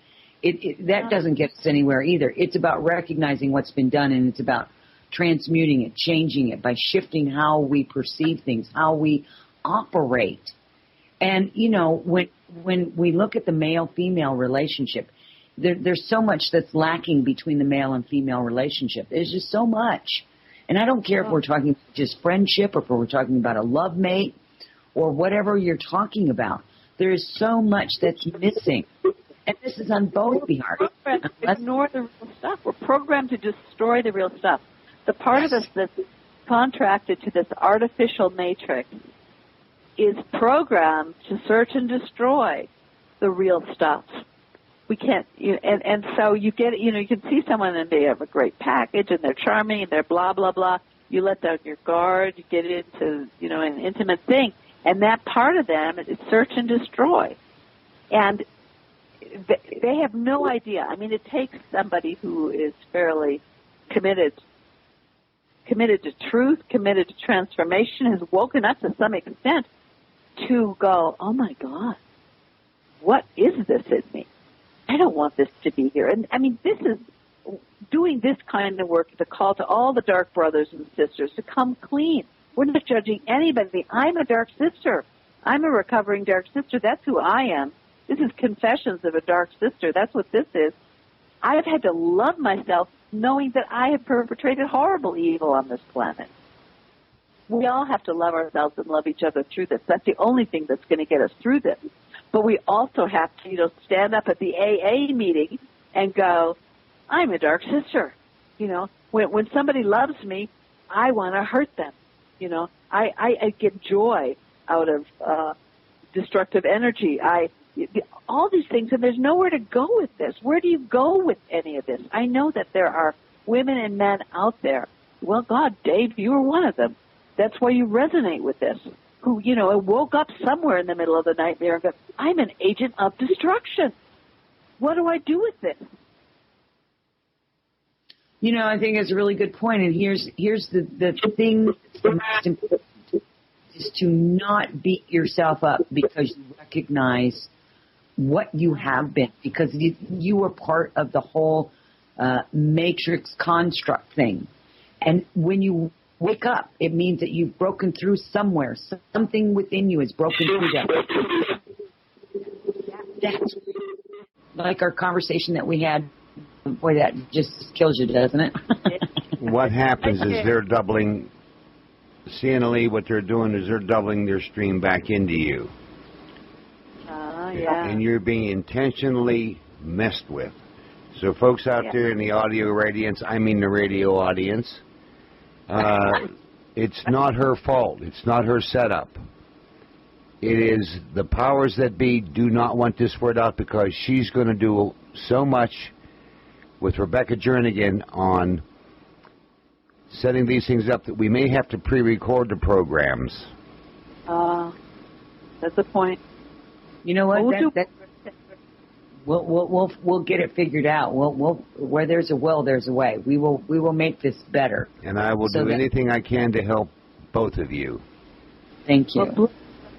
That doesn't get us anywhere either. It's about recognizing what's been done, and it's about transmuting it, changing it by shifting how we perceive things, how we operate. And, you know, when we look at the male-female relationship, there's so much that's lacking between the male and female relationship. There's just so much. And I don't care if we're talking just friendship or if we're talking about a love mate or whatever you're talking about. There is so much that's missing. And this is on both behalves. Ignore the real stuff. We're programmed to destroy the real stuff. The part of us that's contracted to this artificial matrix is programmed to search and destroy the real stuff. We can't, and so you get, you can see someone and they have a great package and they're charming and they're blah, blah, blah. You let down your guard, you get into, an intimate thing. And that part of them is search and destroy. And they have no idea. I mean, it takes somebody who is fairly committed to truth, committed to transformation, has woken up to some extent to go, oh my God, what is this in me? I don't want this to be here. And I mean, this is doing this kind of work, the call to all the dark brothers and sisters to come clean. We're not judging anybody. I'm a dark sister. I'm a recovering dark sister. That's who I am. This is Confessions of a Dark Sister. That's what this is. I've had to love myself knowing that I have perpetrated horrible evil on this planet. We all have to love ourselves and love each other through this. That's the only thing that's going to get us through this. But we also have to, stand up at the AA meeting and go, I'm a dark sister. When somebody loves me, I want to hurt them. I get joy out of destructive energy. All these things, and there's nowhere to go with this. Where do you go with any of this? I know that there are women and men out there. Well, God, Dave, you were one of them. That's why you resonate with this. Who, woke up somewhere in the middle of the night there and go, I'm an agent of destruction. What do I do with this? I think it's a really good point. And here's the thing that's the most important is to not beat yourself up because you recognize what you have been, because you were part of the whole matrix construct thing. And when you wake up, it means that you've broken through somewhere. Something within you has broken through that. That's like our conversation that we had. Boy, that just kills you, doesn't it? What happens is they're doubling, Sienna Lea, what they're doing is they're doubling their stream back into you. Yeah. And you're being intentionally messed with. So folks out there in the audio audience, I mean the radio audience, it's not her fault. It's not her setup. It is the powers that be do not want this word out because she's going to do so much with Rebecca Jernigan on setting these things up that we may have to pre-record the programs. That's the point. You know what? We'll get it figured out. Where there's a will, there's a way. We will make this better. And I will do anything I can to help both of you. Thank you. Well,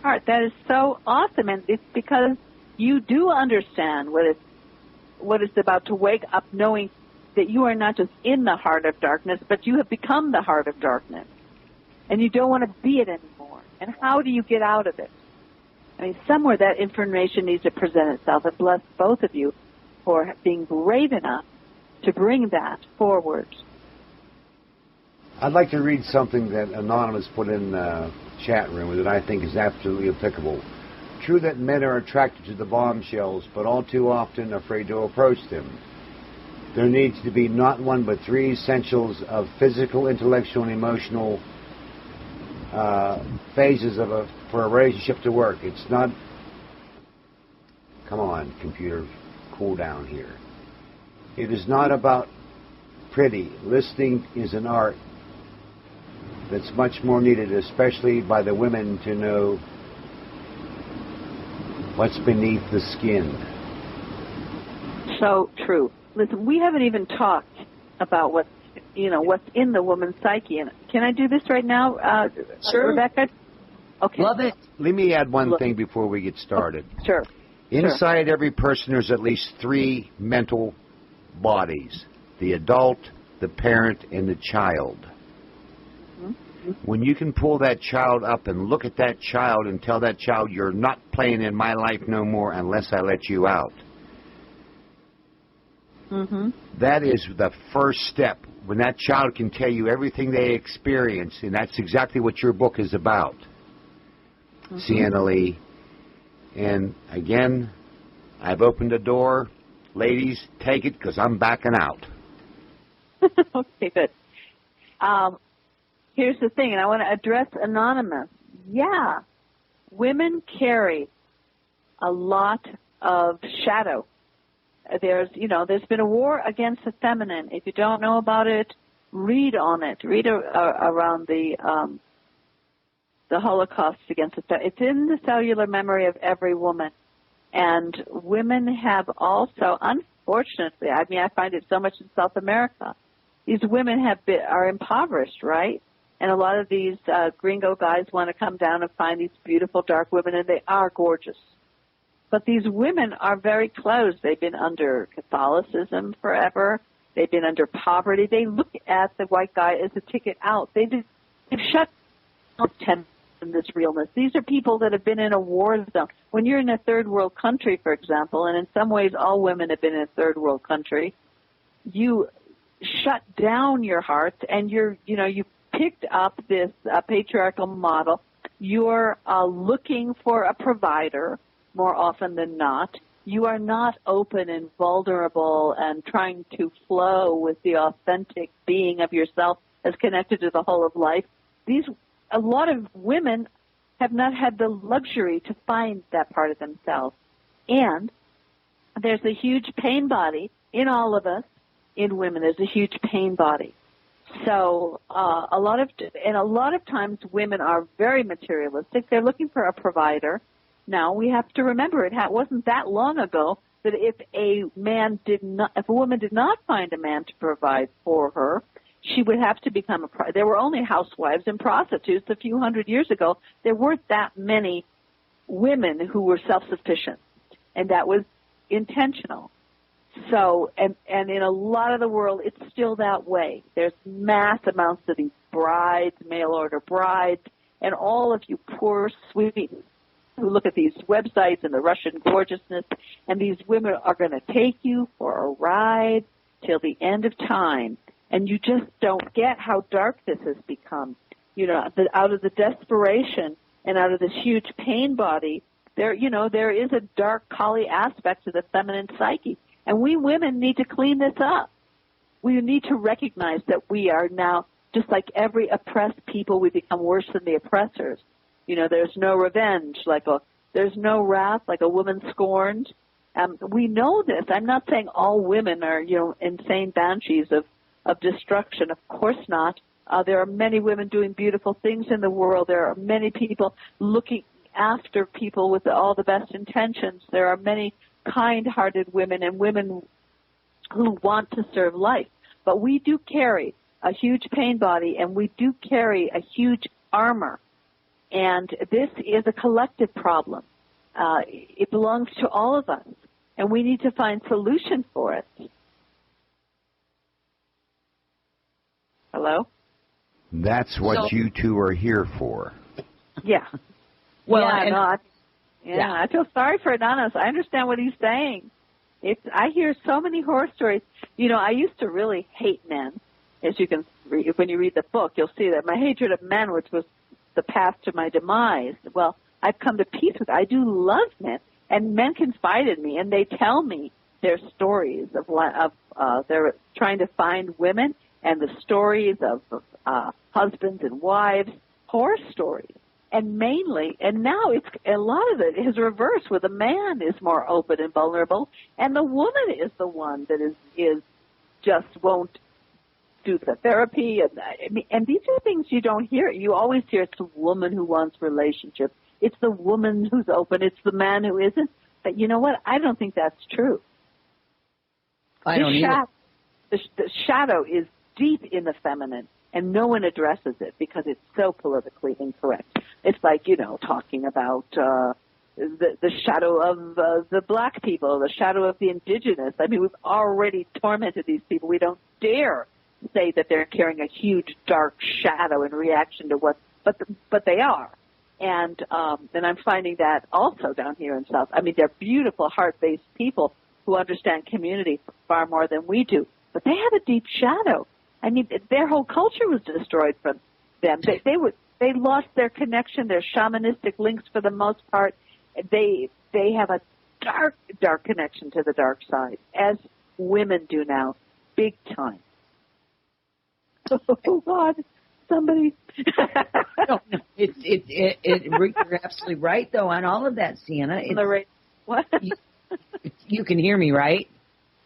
that is so awesome, and it's because you do understand what it's about to wake up, knowing that you are not just in the heart of darkness, but you have become the heart of darkness, and you don't want to be it anymore. And how do you get out of it? I mean, somewhere that information needs to present itself, and bless both of you for being brave enough to bring that forward. I'd like to read something that Anonymous put in the chat room that I think is absolutely applicable. True that men are attracted to the bombshells, but all too often afraid to approach them. There needs to be not one but three essentials of physical, intellectual, and emotional phases for a relationship to work. It's not... Come on, computer, cool down here. It is not about pretty. Listening is an art that's much more needed, especially by the women, to know what's beneath the skin. So true. Listen, we haven't even talked about what's in the woman's psyche. And can I do this right now, sure. Rebecca? Okay. Love it. Let me add one thing before we get started. Sure. Inside every person there's at least three mental bodies: the adult, the parent, and the child. Mm-hmm. When you can pull that child up and look at that child and tell that child, you're not playing in my life no more unless I let you out. Mm-hmm. That is the first step. When that child can tell you everything they experience, and that's exactly what your book is about, Sienna Lea. And again, I've opened a door. Ladies, take it because I'm backing out. Okay, good. Here's the thing, and I want to address Anonymous. Yeah, women carry a lot of shadow. There's been a war against the feminine. If you don't know about it, read on it. Read around the Holocaust against the feminine. It's in the cellular memory of every woman. And women have also, unfortunately, I find it so much in South America, these women are impoverished, right? And a lot of these gringo guys want to come down and find these beautiful dark women, and they are gorgeous. But these women are very closed. They've been under Catholicism forever. They've been under poverty. They look at the white guy as a ticket out. They've shut down this realness. These are people that have been in a war zone. When you're in a third world country, for example, and in some ways all women have been in a third world country, you shut down your heart, and you picked up this patriarchal model. You're looking for a provider more often than not. You are not open and vulnerable and trying to flow with the authentic being of yourself as connected to the whole of life. A lot of women have not had the luxury to find that part of themselves. And there's a huge pain body in all of us, in women. There's a huge pain body. So a lot of times women are very materialistic. They're looking for a provider. Now we have to remember it wasn't that long ago that if a woman did not find a man to provide for her, she would have to become there were only housewives and prostitutes a few hundred years ago. There weren't that many women who were self-sufficient, and that was intentional. So, and in a lot of the world, it's still that way. There's mass amounts of these brides, mail-order brides, and all of you poor, sweet who look at these websites and the Russian gorgeousness, and these women are going to take you for a ride till the end of time. And you just don't get how dark this has become. You know, out of the desperation and out of this huge pain body, there is a dark, Kali aspect to the feminine psyche. And we women need to clean this up. We need to recognize that we are now, just like every oppressed people, we become worse than the oppressors. You know, there's no revenge, there's no wrath like a woman scorned. We know this. I'm not saying all women are, insane banshees of destruction. Of course not. There are many women doing beautiful things in the world. There are many people looking after people with all the best intentions. There are many kind-hearted women and women who want to serve life. But we do carry a huge pain body, and we do carry a huge armor. And this is a collective problem. It belongs to all of us, and we need to find solution for it. Hello? That's what you two are here for. Yeah. Well, I feel sorry for Adonis. I understand what he's saying. I hear so many horror stories. I used to really hate men. As you can read, when you read the book, you'll see that my hatred of men, which was the path to my demise. Well, I've come to peace with it. I do love men, and men confide in me, and they tell me their stories of they're trying to find women, and the stories of husbands and wives, horror stories. And mainly, and now it's a lot of it is reversed, where the man is more open and vulnerable, and the woman is the one that is just won't do the therapy. And these are things you don't hear. You always hear it's the woman who wants relationship. It's the woman who's open. It's the man who isn't. But you know what? I don't think that's true. I don't either. The shadow is deep in the feminine, and no one addresses it because it's so politically incorrect. It's like, talking about the shadow of the black people, the shadow of the indigenous. I mean, we've already tormented these people. We don't dare say that they're carrying a huge dark shadow in reaction to but they are. And I'm finding that also down here in South. I mean, they're beautiful, heart-based people who understand community far more than we do. But they have a deep shadow. I mean, their whole culture was destroyed from them. They lost their connection, their shamanistic links for the most part. They have a dark connection to the dark side, as women do now, big time. Oh God, somebody. No, you're absolutely right though on all of that, Sienna. What? You can hear me, right?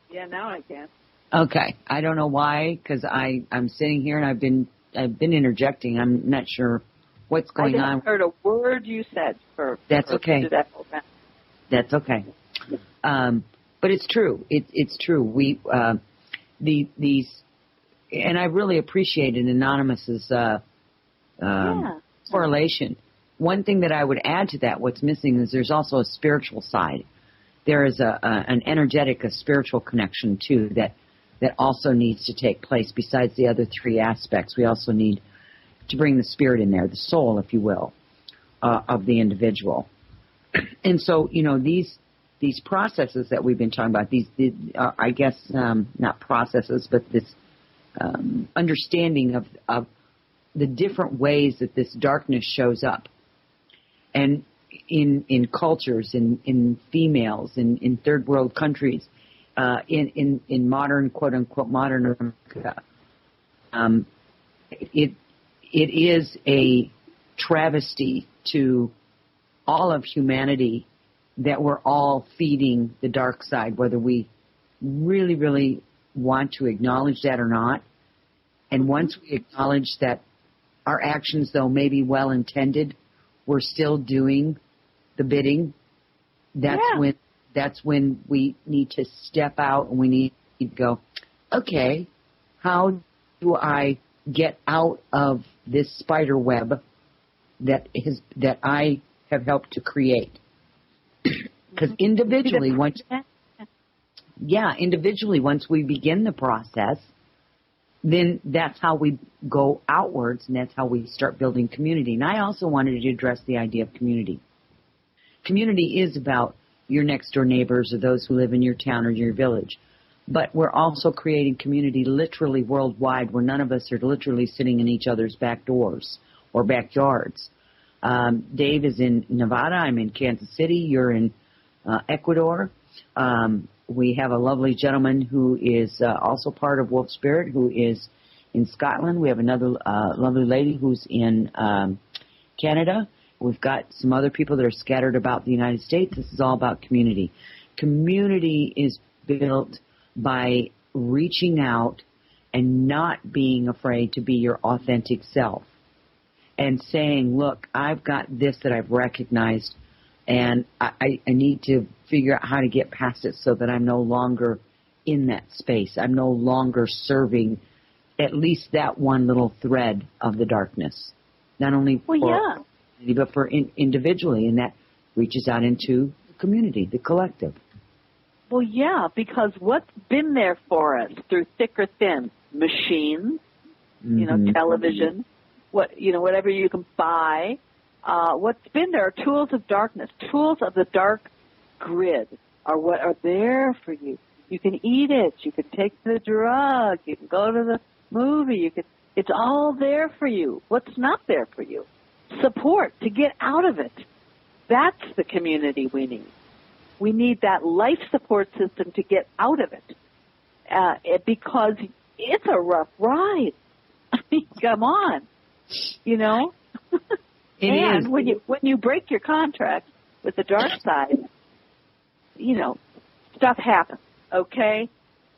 Yeah, now I can. Okay, I don't know why, because I'm sitting here and I've been interjecting. I'm not sure what's going on. I haven't heard a word you said That's okay. That's okay. But it's true. It's true. We these, and I really appreciated Anonymous's correlation. One thing that I would add to that, what's missing is there's also a spiritual side. There is an energetic, a spiritual connection too that also needs to take place. Besides the other three aspects, we also need to bring the spirit in there, the soul, if you will, of the individual. And so, these processes that we've been talking about, I guess not processes, but this understanding of the different ways that this darkness shows up, and in cultures, in females, in third world countries, in modern, quote unquote, modern America, it is a travesty to all of humanity that we're all feeding the dark side, whether we really, really want to acknowledge that or not. And once we acknowledge that our actions, though may be well-intended, we're still doing the bidding, that's when we need to step out and we need to go, okay, how do I get out of this spider web that I have helped to create? Because individually, once we begin the process, then that's how we go outwards, and that's how we start building community. And I also wanted to address the idea of community. Community is about your next-door neighbors or those who live in your town or your village. But we're also creating community literally worldwide, where none of us are literally sitting in each other's back doors or backyards. Dave is in Nevada. I'm in Kansas City. You're in Ecuador. We have a lovely gentleman who is also part of Wolf Spirit, who is in Scotland. We have another lovely lady who's in Canada. We've got some other people that are scattered about the United States. This is all about community. Community is built by reaching out and not being afraid to be your authentic self and saying, look, I've got this that I've recognized, and I need to figure out how to get past it so that I'm no longer in that space. I'm no longer serving at least that one little thread of the darkness, not only for but for individually, and that reaches out into the community, the collective. Well, yeah, because what's been there for us through thick or thin? Machines, television, whatever you can buy. What's been there are tools of darkness. Tools of the dark grid are what are there for you. You can eat it. You can take the drug. You can go to the movie. It's all there for you. What's not there for you? Support to get out of it. That's the community we need. We need that life support system to get out of it, because it's a rough ride. I mean, come on, And when you break your contract with the dark side, stuff happens. Okay,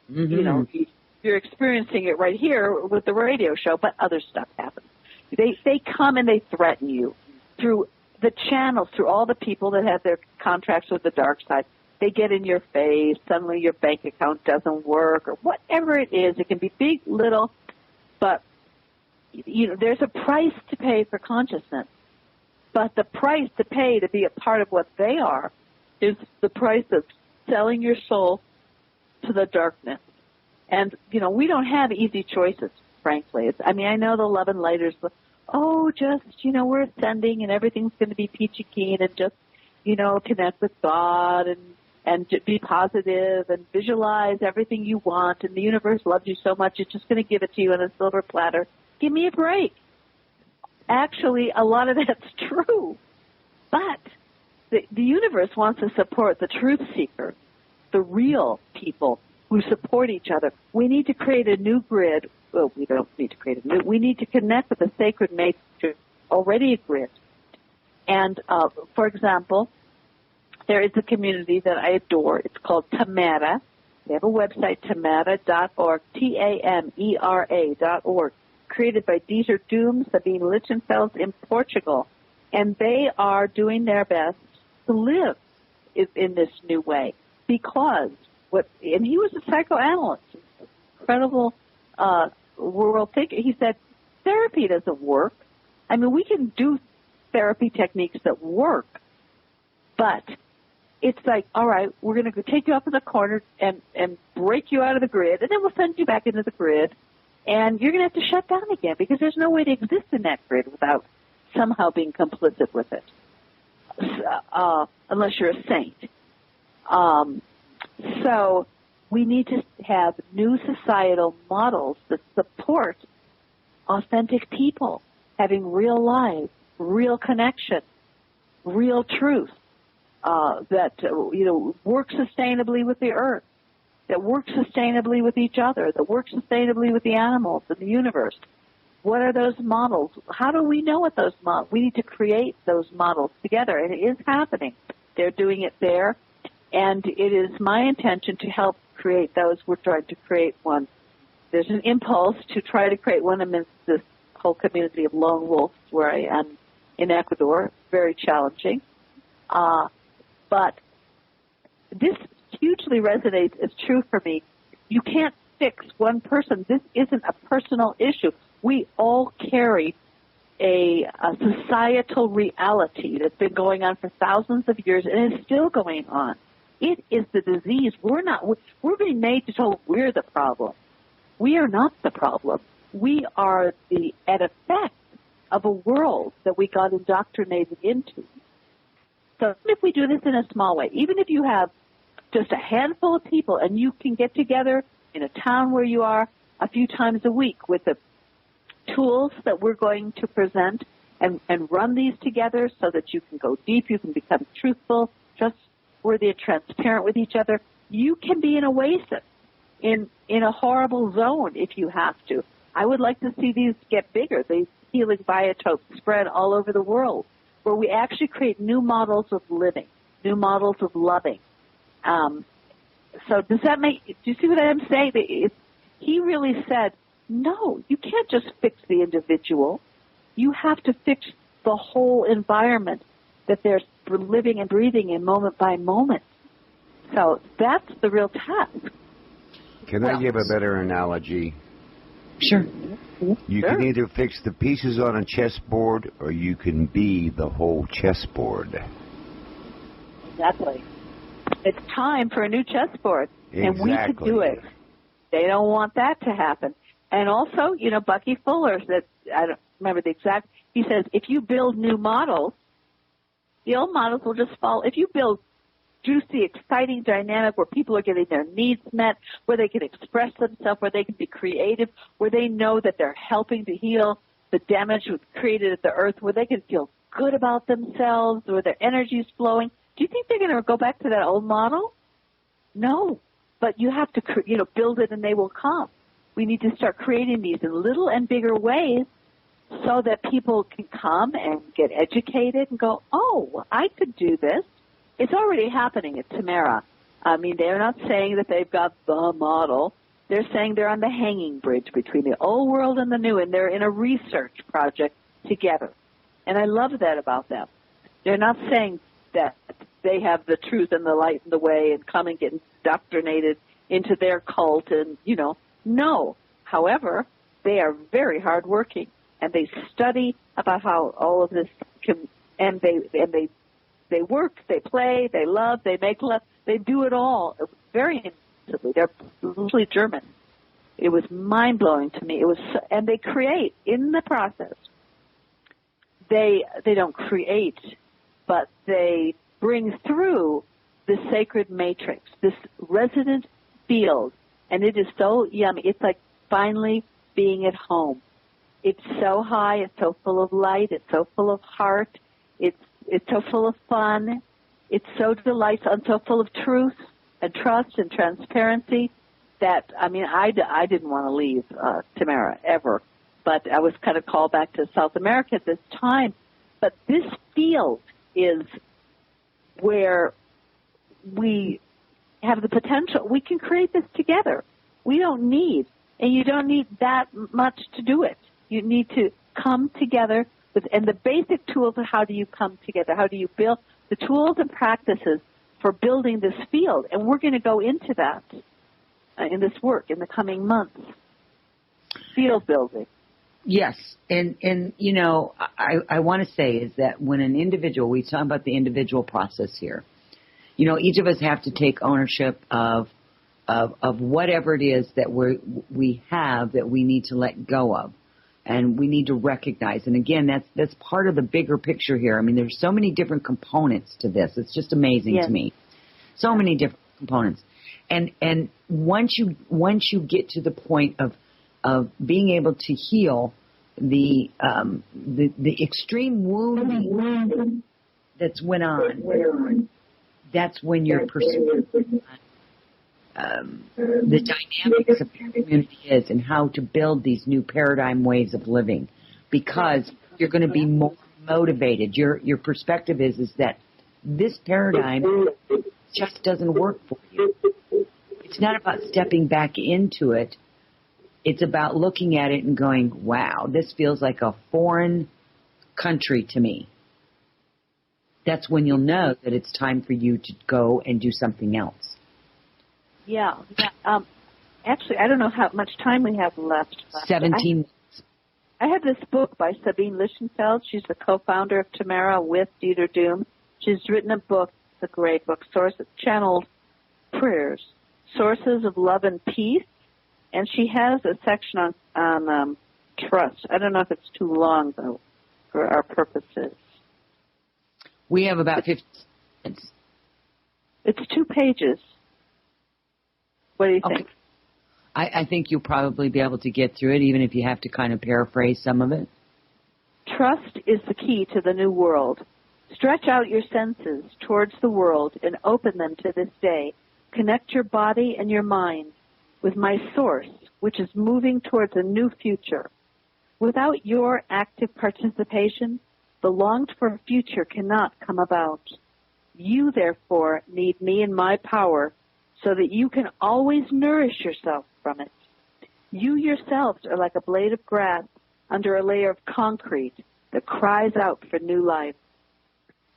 you're experiencing it right here with the radio show, but other stuff happens. They come and they threaten you through the channels, through all the people that have their contracts with the dark side. They get in your face. Suddenly your bank account doesn't work, or whatever it is. It can be big, little, but there's a price to pay for consciousness. But the price to pay to be a part of what they are is the price of selling your soul to the darkness. And we don't have easy choices, frankly. I know the love and lighters. We're ascending and everything's going to be peachy keen and just, connect with God and be positive and visualize everything you want, and the universe loves you so much it's just going to give it to you on a silver platter. Give me a break. Actually, a lot of that's true. But the universe wants to support the truth seekers, the real people who support each other. We need to create a new grid. Well, we don't need to create a new. We need to connect with the sacred matrix, already a grid. And, for example, there is a community that I adore. It's called Tamara. They have a website, tamara.org, Tamera.org, created by Dieter Doom, Sabine Lichtenfeld in Portugal. And they are doing their best to live in this new way because and he was a psychoanalyst, incredible world thinker. He said, therapy doesn't work. I mean, we can do therapy techniques that work, but it's like, all right, we're going to take you up in the corner and break you out of the grid, and then we'll send you back into the grid, and you're going to have to shut down again because there's no way to exist in that grid without somehow being complicit with it, unless you're a saint. So we need to have new societal models that support authentic people having real lives, real connection, real truth, that work sustainably with the earth, that work sustainably with each other, that work sustainably with the animals and the universe. what are those models? How do we know what those models? We need to create those models together, and it is happening. They're doing it there, and it is my intention to help create those. We're trying to create one. There's an impulse to try to create one amidst this whole community of lone wolves where I am in Ecuador. Very challenging. But this hugely resonates as true for me. You can't fix one person. This isn't a personal issue. We all carry a societal reality that's been going on for thousands of years and is still going on. It is the disease. We're being made to tell we're the problem. We are not the problem. We are an effect of a world that we got indoctrinated into. So even if we do this in a small way, even if you have just a handful of people and you can get together in a town where you are a few times a week with the tools that we're going to present and run these together so that you can go deep, you can become truthful, trustworthy, and transparent with each other, you can be an oasis in a horrible zone if you have to. I would like to see these get bigger, these healing biotopes spread all over the world, where we actually create new models of living, new models of loving. So do you see what I'm saying? He really said, no, you can't just fix the individual. You have to fix the whole environment that they're living and breathing in moment by moment. So that's the real task. Can I give a better analogy? Sure. You can either fix the pieces on a chessboard or you can be the whole chessboard. Exactly. It's time for a new chessboard, Exactly. and we could do it. They don't want that to happen. And also, Bucky Fuller said, I don't remember the exact, he says, if you build new models, the old models will just fall. If you build juicy, exciting dynamic where people are getting their needs met, where they can express themselves, where they can be creative, where they know that they're helping to heal the damage created at the earth, where they can feel good about themselves, where their energy is flowing. Do you think they're going to go back to that old model? No. But you have to, build it and they will come. We need to start creating these in little and bigger ways so that people can come and get educated and go, oh, I could do this. It's already happening at Tamara. I mean, they're not saying that they've got the model. They're saying they're on the hanging bridge between the old world and the new, and they're in a research project together. And I love that about them. They're not saying that they have the truth and the light and the way and come and get indoctrinated into their cult and, no. However, they are very hardworking, and they study about how all of this can, and they work, they play, they love, they make love, they do it all very intensively. They're mostly German. It was mind-blowing to me. And they create in the process. They don't create, but they bring through the sacred matrix, this resonant field, and it is so yummy. It's like finally being at home. It's so high, it's so full of light, it's so full of heart, it's so full of fun, it's so delightful, and so full of truth and trust and transparency that, I didn't want to leave Tamara ever, but I was kind of called back to South America at this time. But this field is where we have the potential. We can create this together. We don't need, and you don't need that much to do it. You need to come together and the basic tools of how do you come together? How do you build the tools and practices for building this field? And we're going to go into that in this work in the coming months. Field building. Yes. And I want to say is that when an individual, we talk about the individual process here, each of us have to take ownership of whatever it is that we have that we need to let go of. And we need to recognize. And again, that's part of the bigger picture here. I mean, there's so many different components to this. It's just amazing to me. So many different components. And once you get to the point of being able to heal the extreme wounding that's went on, that's when you're pursuing the dynamics of the community is and how to build these new paradigm ways of living, because you're going to be more motivated. Your perspective is that this paradigm just doesn't work for you. It's not about stepping back into it. It's about looking at it and going, wow, this feels like a foreign country to me. That's when you'll know that it's time for you to go and do something else. Yeah. Actually, I don't know how much time we have left. 17 minutes. I have this book by Sabine Lichtenfeld. She's the co-founder of Tamara with Dieter Doom. She's written a book, it's a great book, Channeled Prayers, Sources of Love and Peace. And she has a section on trust. I don't know if it's too long, though, for our purposes. We have about 15 minutes. It's 2 pages. What do you think? I think you'll probably be able to get through it, even if you have to kind of paraphrase some of it. Trust is the key to the new world. Stretch out your senses towards the world and open them to this day. Connect your body and your mind with my source, which is moving towards a new future. Without your active participation, the longed-for future cannot come about. You, therefore, need me and my power so that you can always nourish yourself from it. You yourselves are like a blade of grass under a layer of concrete that cries out for new life.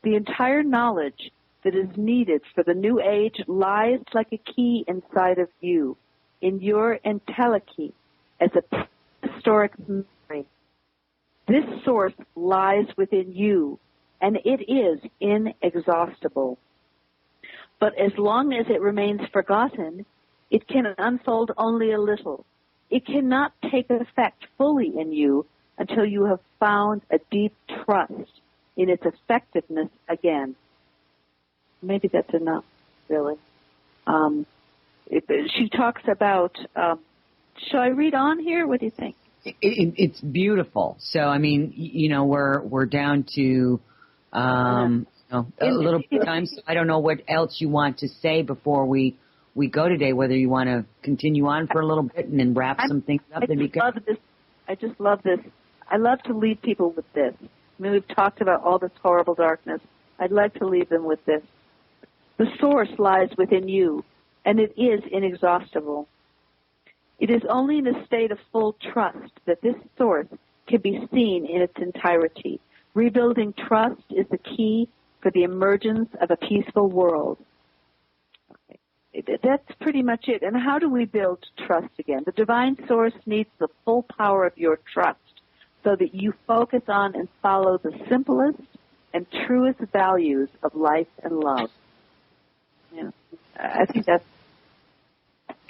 The entire knowledge that is needed for the new age lies like a key inside of you, in your entelechy, as a historic memory. This source lies within you, and it is inexhaustible. But as long as it remains forgotten, it can unfold only a little. It cannot take effect fully in you until you have found a deep trust in its effectiveness again. Maybe that's enough, really. She talks about, shall I read on here? What do you think? It's beautiful. So, I mean, we're down to a little bit of time. So I don't know what else you want to say before we go today, whether you want to continue on for a little bit and then wrap some things up. I just love this. I love to leave people with this. I mean, we've talked about all this horrible darkness. I'd like to leave them with this. The source lies within you, and it is inexhaustible. It is only in a state of full trust that this source can be seen in its entirety. Rebuilding trust is the key for the emergence of a peaceful world. Okay. That's pretty much it. And how do we build trust again? The divine source needs the full power of your trust so that you focus on and follow the simplest and truest values of life and love. Yeah, I think that's...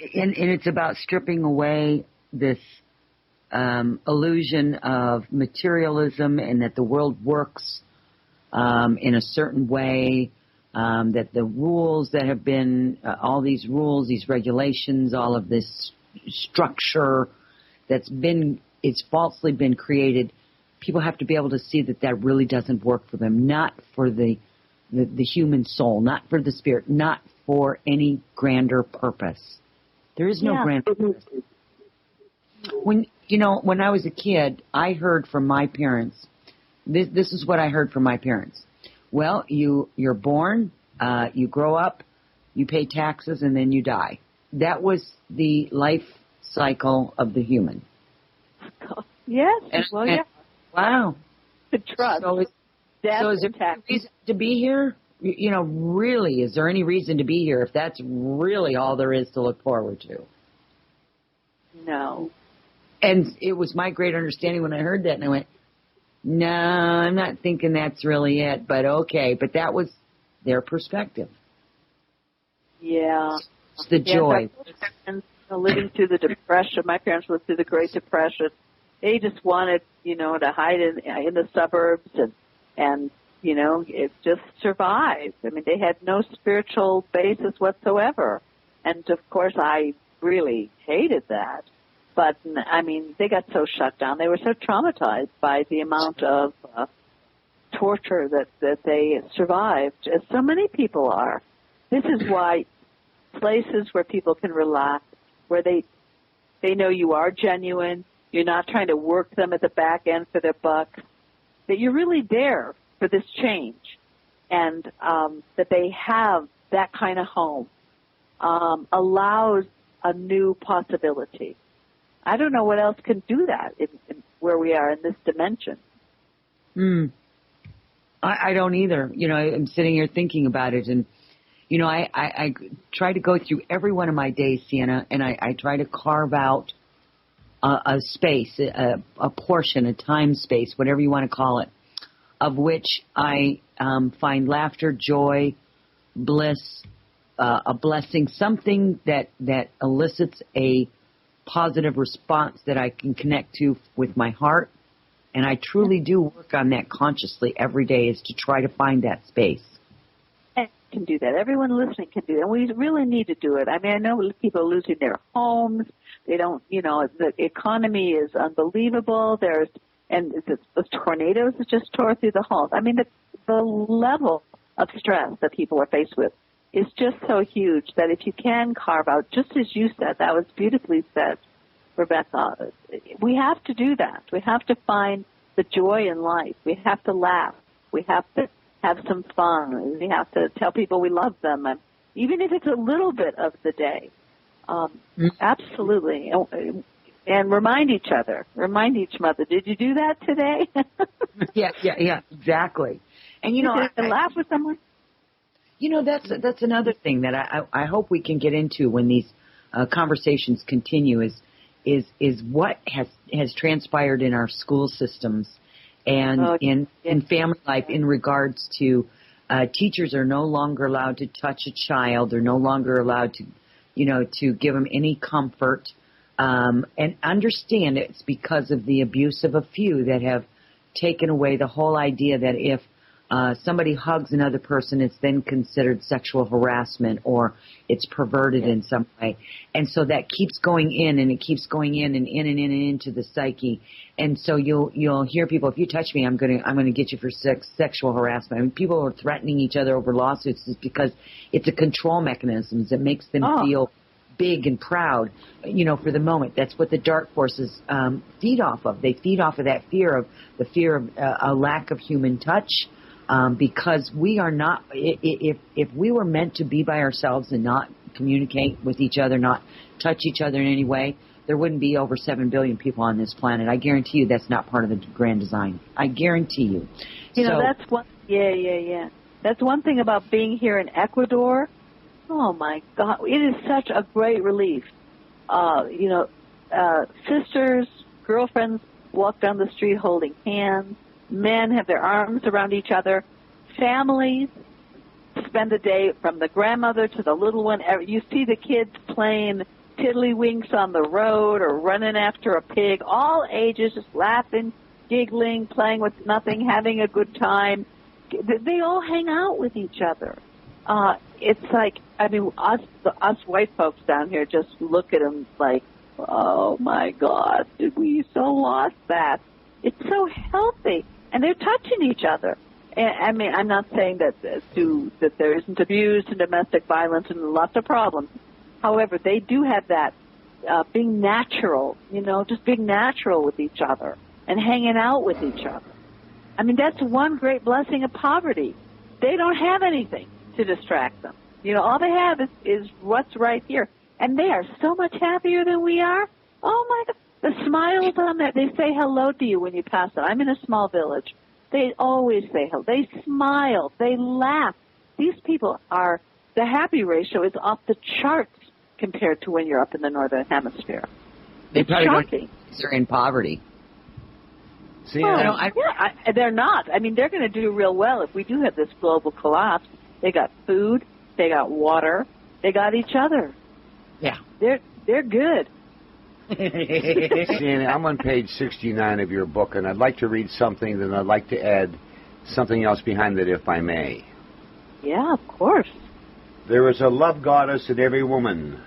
And it's about stripping away this illusion of materialism and that the world works in a certain way, that the rules that have been, all these rules, these regulations, all of this structure it's falsely been created. People have to be able to see that really doesn't work for them, not for the human soul, not for the spirit, not for any grander purpose. There is no grander purpose. When I was a kid, I heard from my parents, this is what I heard from my parents. Well, you're born, you grow up, you pay taxes, and then you die. That was the life cycle of the human. Yes. Wow. The trust. So is there any reason to be here? Really, is there any reason to be here if that's really all there is to look forward to? No. And it was my great understanding when I heard that, and I went, no, I'm not thinking that's really it, but okay. But that was their perspective. Yeah. It's the joy. Living through the Depression, my parents lived through the Great Depression. They just wanted, to hide in the suburbs and it just survived. I mean, they had no spiritual basis whatsoever. And, of course, I really hated that. But, I mean, they got so shut down. They were so traumatized by the amount of torture that they survived, as so many people are. This is why places where people can relax, where they know you are genuine, you're not trying to work them at the back end for their buck, that you're really there for this change, and that they have that kind of home allows a new possibility. I don't know what else can do that in where we are in this dimension. I don't either. You know, I'm sitting here thinking about it, and, you know, I try to go through every one of my days, Sienna, and I try to carve out a space, a portion, a time space, whatever you want to call it, of which I find laughter, joy, bliss, a blessing, something that elicits a positive response that I can connect to with my heart. And I truly do work on that consciously every day, is to try to find that space. Can do that. Everyone listening can do that. And we really need to do it. I mean, I know people are losing their homes. They don't, you know, the economy is unbelievable. And the tornadoes that just tore through the halls. I mean, the level of stress that people are faced with is just so huge that if you can carve out, just as you said, that was beautifully said, Rebecca, we have to do that. We have to find the joy in life. We have to laugh. We have to have some fun. We have to tell people we love them, and even if it's a little bit of the day. Absolutely. And remind each other. Remind each mother, did you do that today? Yeah, exactly. And, you know, laugh with someone. You know, that's another thing that I hope we can get into when these conversations continue is what has transpired in our school systems and in family life in regards to teachers are no longer allowed to touch a child. They're no longer allowed to, you know, to give them any comfort. And understand it's because of the abuse of a few that have taken away the whole idea that if somebody hugs another person, it's then considered sexual harassment or it's perverted in some way. And so that keeps going in, and it keeps going in and in and in and into the psyche. And so you'll hear people, if you touch me, I'm gonna get you for sexual harassment. I mean, people are threatening each other over lawsuits just because it's a control mechanism that makes them feel big and proud, you know, for the moment. That's what the dark forces feed off of. They feed off of that fear of a lack of human touch. Because we are not, if we were meant to be by ourselves and not communicate with each other, not touch each other in any way, there wouldn't be over 7 billion people on this planet. I guarantee you that's not part of the grand design. I guarantee you. You know, that's one, yeah. That's one thing about being here in Ecuador. Oh, my God. It is such a great relief. You know, sisters, girlfriends walk down the street holding hands. Men have their arms around each other. Families spend the day from the grandmother to the little one. You see the kids playing tiddlywinks on the road or running after a pig. All ages, just laughing, giggling, playing with nothing, having a good time. They all hang out with each other. It's like, I mean, us white folks down here just look at them like, oh, my God, we so lost that. It's so healthy. And they're touching each other. And, I mean, I'm not saying that there isn't abuse and domestic violence and lots of problems. However, they do have that being natural, you know, just being natural with each other and hanging out with each other. I mean, that's one great blessing of poverty. They don't have anything to distract them. You know, all they have is what's right here. And they are so much happier than we are. Oh, my God. The smiles on that, they say hello to you when you pass them. I'm in a small village. They always say hello. They smile. They laugh. These people are, the happy ratio is off the charts compared to when you're up in the northern hemisphere. It's shocking. They're in poverty. See, they're not. I mean, they're going to do real well if we do have this global collapse. They got food. They got water. They got each other. Yeah. They're good. Sienna, I'm on page 69 of your book, and I'd like to read something, then I'd like to add something else behind it, if I may. Yeah, of course. There is a love goddess in every woman.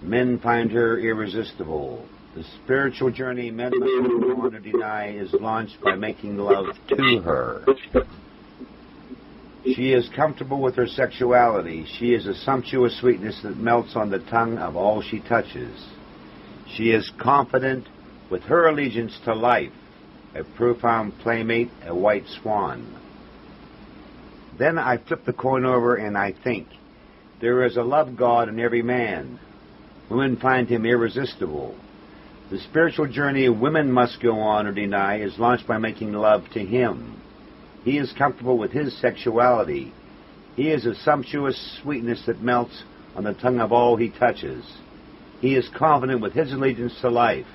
Men find her irresistible. The spiritual journey men must want to deny is launched by making love to her. She is comfortable with her sexuality. She is a sumptuous sweetness that melts on the tongue of all she touches. She is confident with her allegiance to life, a profound playmate, a white swan. Then I flip the coin over and I think, there is a love God in every man. Women find him irresistible. The spiritual journey women must go on or deny is launched by making love to him. He is comfortable with his sexuality. He is a sumptuous sweetness that melts on the tongue of all he touches. He is confident with his allegiance to life,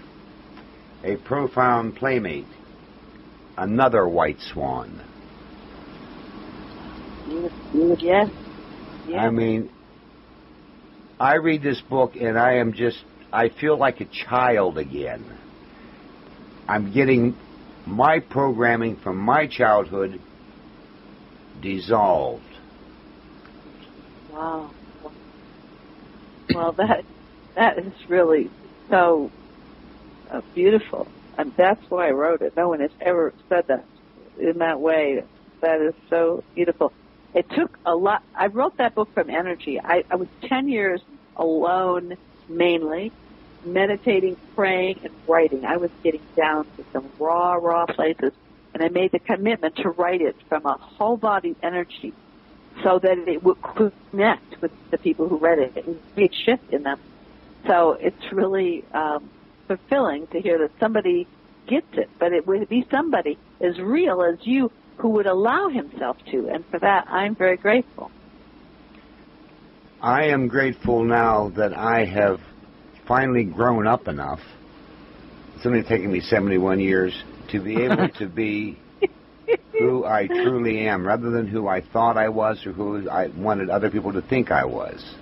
a profound playmate, another white swan. Yes. I mean, I read this book and I feel like a child again. I'm getting my programming from my childhood dissolved. Wow. Well, that is really so beautiful. And that's why I wrote it. No one has ever said that in that way. That is so beautiful. It took a lot. I wrote that book from energy. I was 10 years alone, mainly, meditating, praying, and writing. I was getting down to some raw places, and I made the commitment to write it from a whole body energy so that it would connect with the people who read it and create shift in them. So it's really fulfilling to hear that somebody gets it, but it would be somebody as real as you who would allow himself to, and for that I'm very grateful. I am grateful now that I have finally grown up enough, it's only taken me 71 years, to be able to be who I truly am, rather than who I thought I was or who I wanted other people to think I was.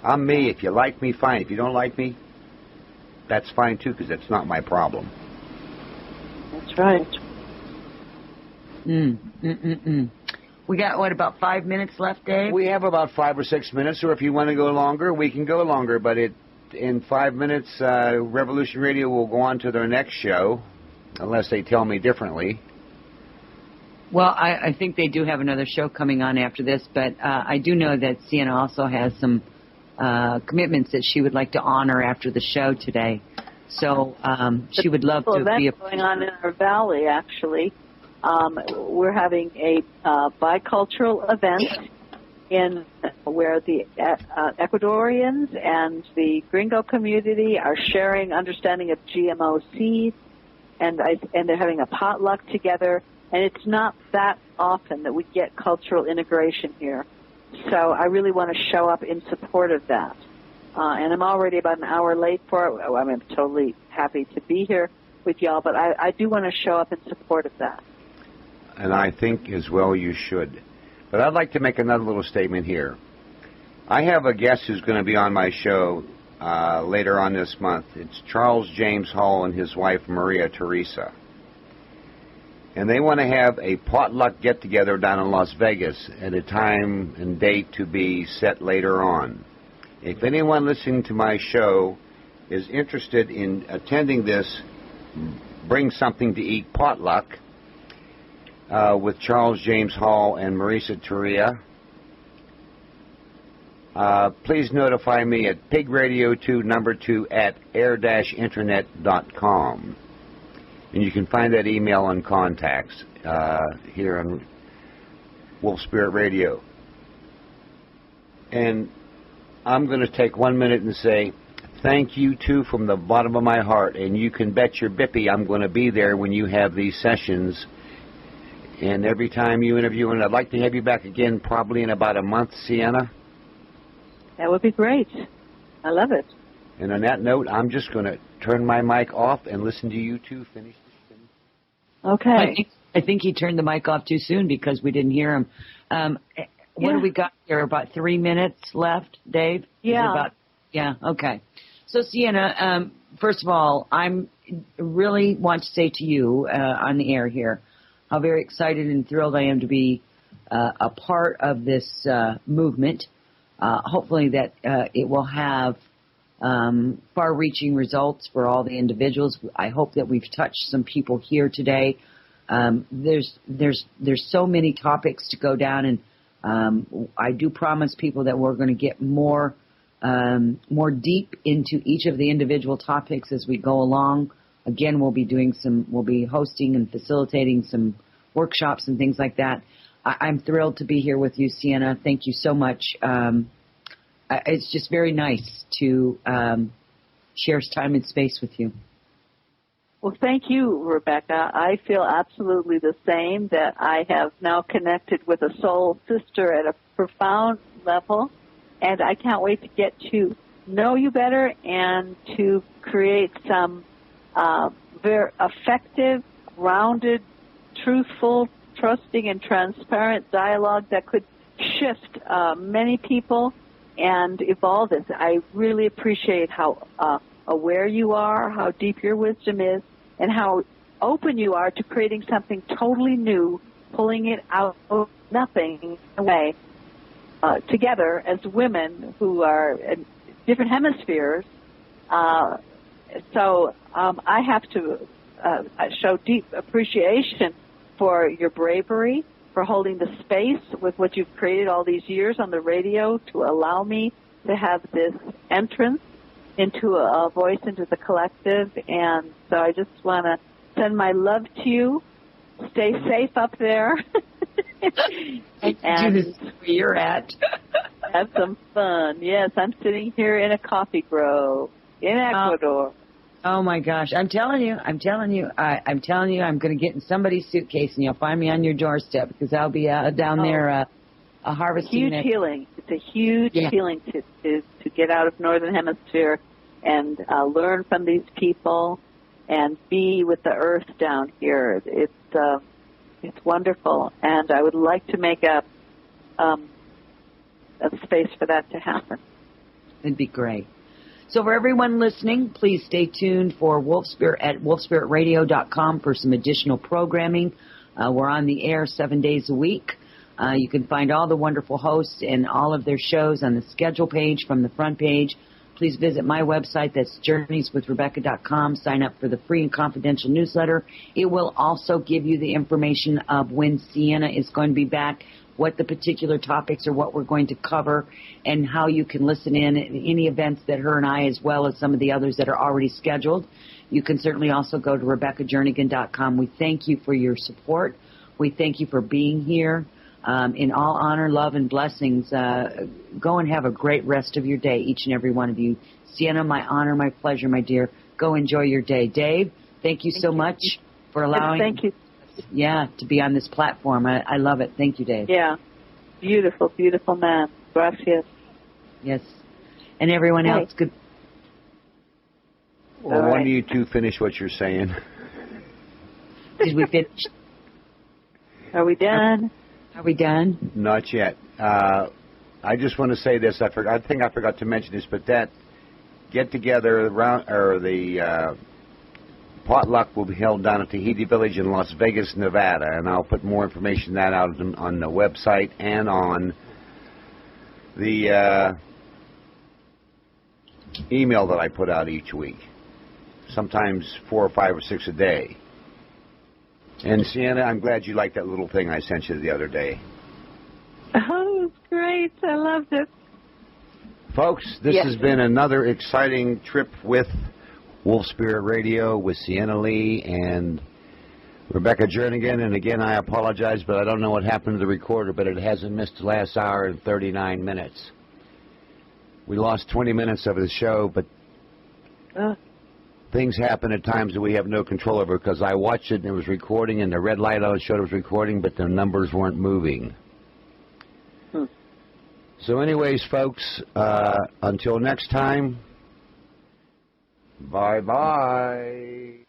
I'm me. If you like me, fine. If you don't like me, that's fine too, because that's not my problem. That's right. We got, what, about 5 minutes left, Dave? We have about 5 or 6 minutes, or if you want to go longer, we can go longer. But in 5 minutes, Revolution Radio will go on to their next show, unless they tell me differently. Well, I think they do have another show coming on after this, but I do know that Sienna also has some commitments that she would like to honor after the show today. So she would love to be going on in our valley, actually. We're having a bicultural event where the Ecuadorians and the Gringo community are sharing understanding of GMO seeds, and they're having a potluck together. And it's not that often that we get cultural integration here. So I really want to show up in support of that. And I'm already about an hour late for it. I'm totally happy to be here with y'all, but I do want to show up in support of that. And I think as well you should. But I'd like to make another little statement here. I have a guest who's going to be on my show later on this month. It's Charles James Hall and his wife Maria Teresa. And they want to have a potluck get-together down in Las Vegas at a time and date to be set later on. If anyone listening to my show is interested in attending this Bring Something to Eat potluck with Charles James Hall and Marisa Teresa, please notify me at pigradio2 at air-internet.com. And you can find that email on contacts here on Wolf Spirit Radio. And I'm going to take 1 minute and say thank you, too, from the bottom of my heart. And you can bet your bippy I'm going to be there when you have these sessions. And every time you interview, and I'd like to have you back again probably in about a month, Sienna. That would be great. I love it. And on that note, I'm just going to turn my mic off and listen to you two finish this thing. Okay. I think he turned the mic off too soon because we didn't hear him. What do we got here? About 3 minutes left, Dave? Yeah. Okay. So, Sienna, first of all, I'm really want to say to you on the air here how very excited and thrilled I am to be a part of this movement. Hopefully that it will have far-reaching results for all the individuals. I hope that we've touched some people here today. There's so many topics to go down, and I do promise people that we're going to get more deep into each of the individual topics as we go along. Again, we'll be hosting and facilitating some workshops and things like that. I'm thrilled to be here with you, Sienna. Thank you so much. It's just very nice to share time and space with you. Well, thank you, Rebecca. I feel absolutely the same, that I have now connected with a soul sister at a profound level, and I can't wait to get to know you better and to create some very effective, grounded, truthful, trusting, and transparent dialogue that could shift many people and evolve us. I really appreciate how aware you are, how deep your wisdom is, and how open you are to creating something totally new, pulling it out of nothing away together as women who are in different hemispheres. So I have to show deep appreciation for your bravery, for holding the space with what you've created all these years on the radio to allow me to have this entrance into a voice into the collective. And so I just want to send my love to you. Stay safe up there. And where you're at. Have some fun. Yes, I'm sitting here in a coffee grove in Ecuador. Oh my gosh! I'm telling you, I'm going to get in somebody's suitcase, and you'll find me on your doorstep, because I'll be down there harvesting. Huge healing. It's a huge healing to get out of Northern Hemisphere and learn from these people and be with the earth down here. It's wonderful, and I would like to make a space for that to happen. It'd be great. So for everyone listening, please stay tuned for Wolf Spirit at wolfspiritradio.com for some additional programming. We're on the air 7 days a week. You can find all the wonderful hosts and all of their shows on the schedule page from the front page. Please visit my website. That's journeyswithrebecca.com. Sign up for the free and confidential newsletter. It will also give you the information of when Sienna is going to be back, what the particular topics are, what we're going to cover, and how you can listen in at any events that her and I, as well as some of the others that are already scheduled. You can certainly also go to RebeccaJernigan.com. We thank you for your support. We thank you for being here. In all honor, love, and blessings, go and have a great rest of your day, each and every one of you. Sienna, my honor, my pleasure, my dear. Go enjoy your day. Dave, thank you so much for allowing to be on this platform. I love it. Thank you, Dave. Yeah. Beautiful, beautiful man. Gracias. Yes. And everyone else, good. Well, when do you two finish what you're saying? Did we finish? Are we done? Are we done? Not yet. I just want to say this. I think I forgot to mention this, but that get-together the potluck will be held down at Tahiti Village in Las Vegas, Nevada, and I'll put more information on that out on the website and on the email that I put out each week. Sometimes 4 or 5 or 6 a day. And Sienna, I'm glad you liked that little thing I sent you the other day. Oh, it's great. I loved it. Folks, this has been another exciting trip with Wolf Spirit Radio with Sienna Lea and Rebecca Jernigan. And again, I apologize, but I don't know what happened to the recorder, but it hasn't missed the last hour and 39 minutes. We lost 20 minutes of the show, but things happen at times that we have no control over, because I watched it and it was recording and the red light on it showed it was recording, but the numbers weren't moving. So anyways, folks, until next time, bye-bye.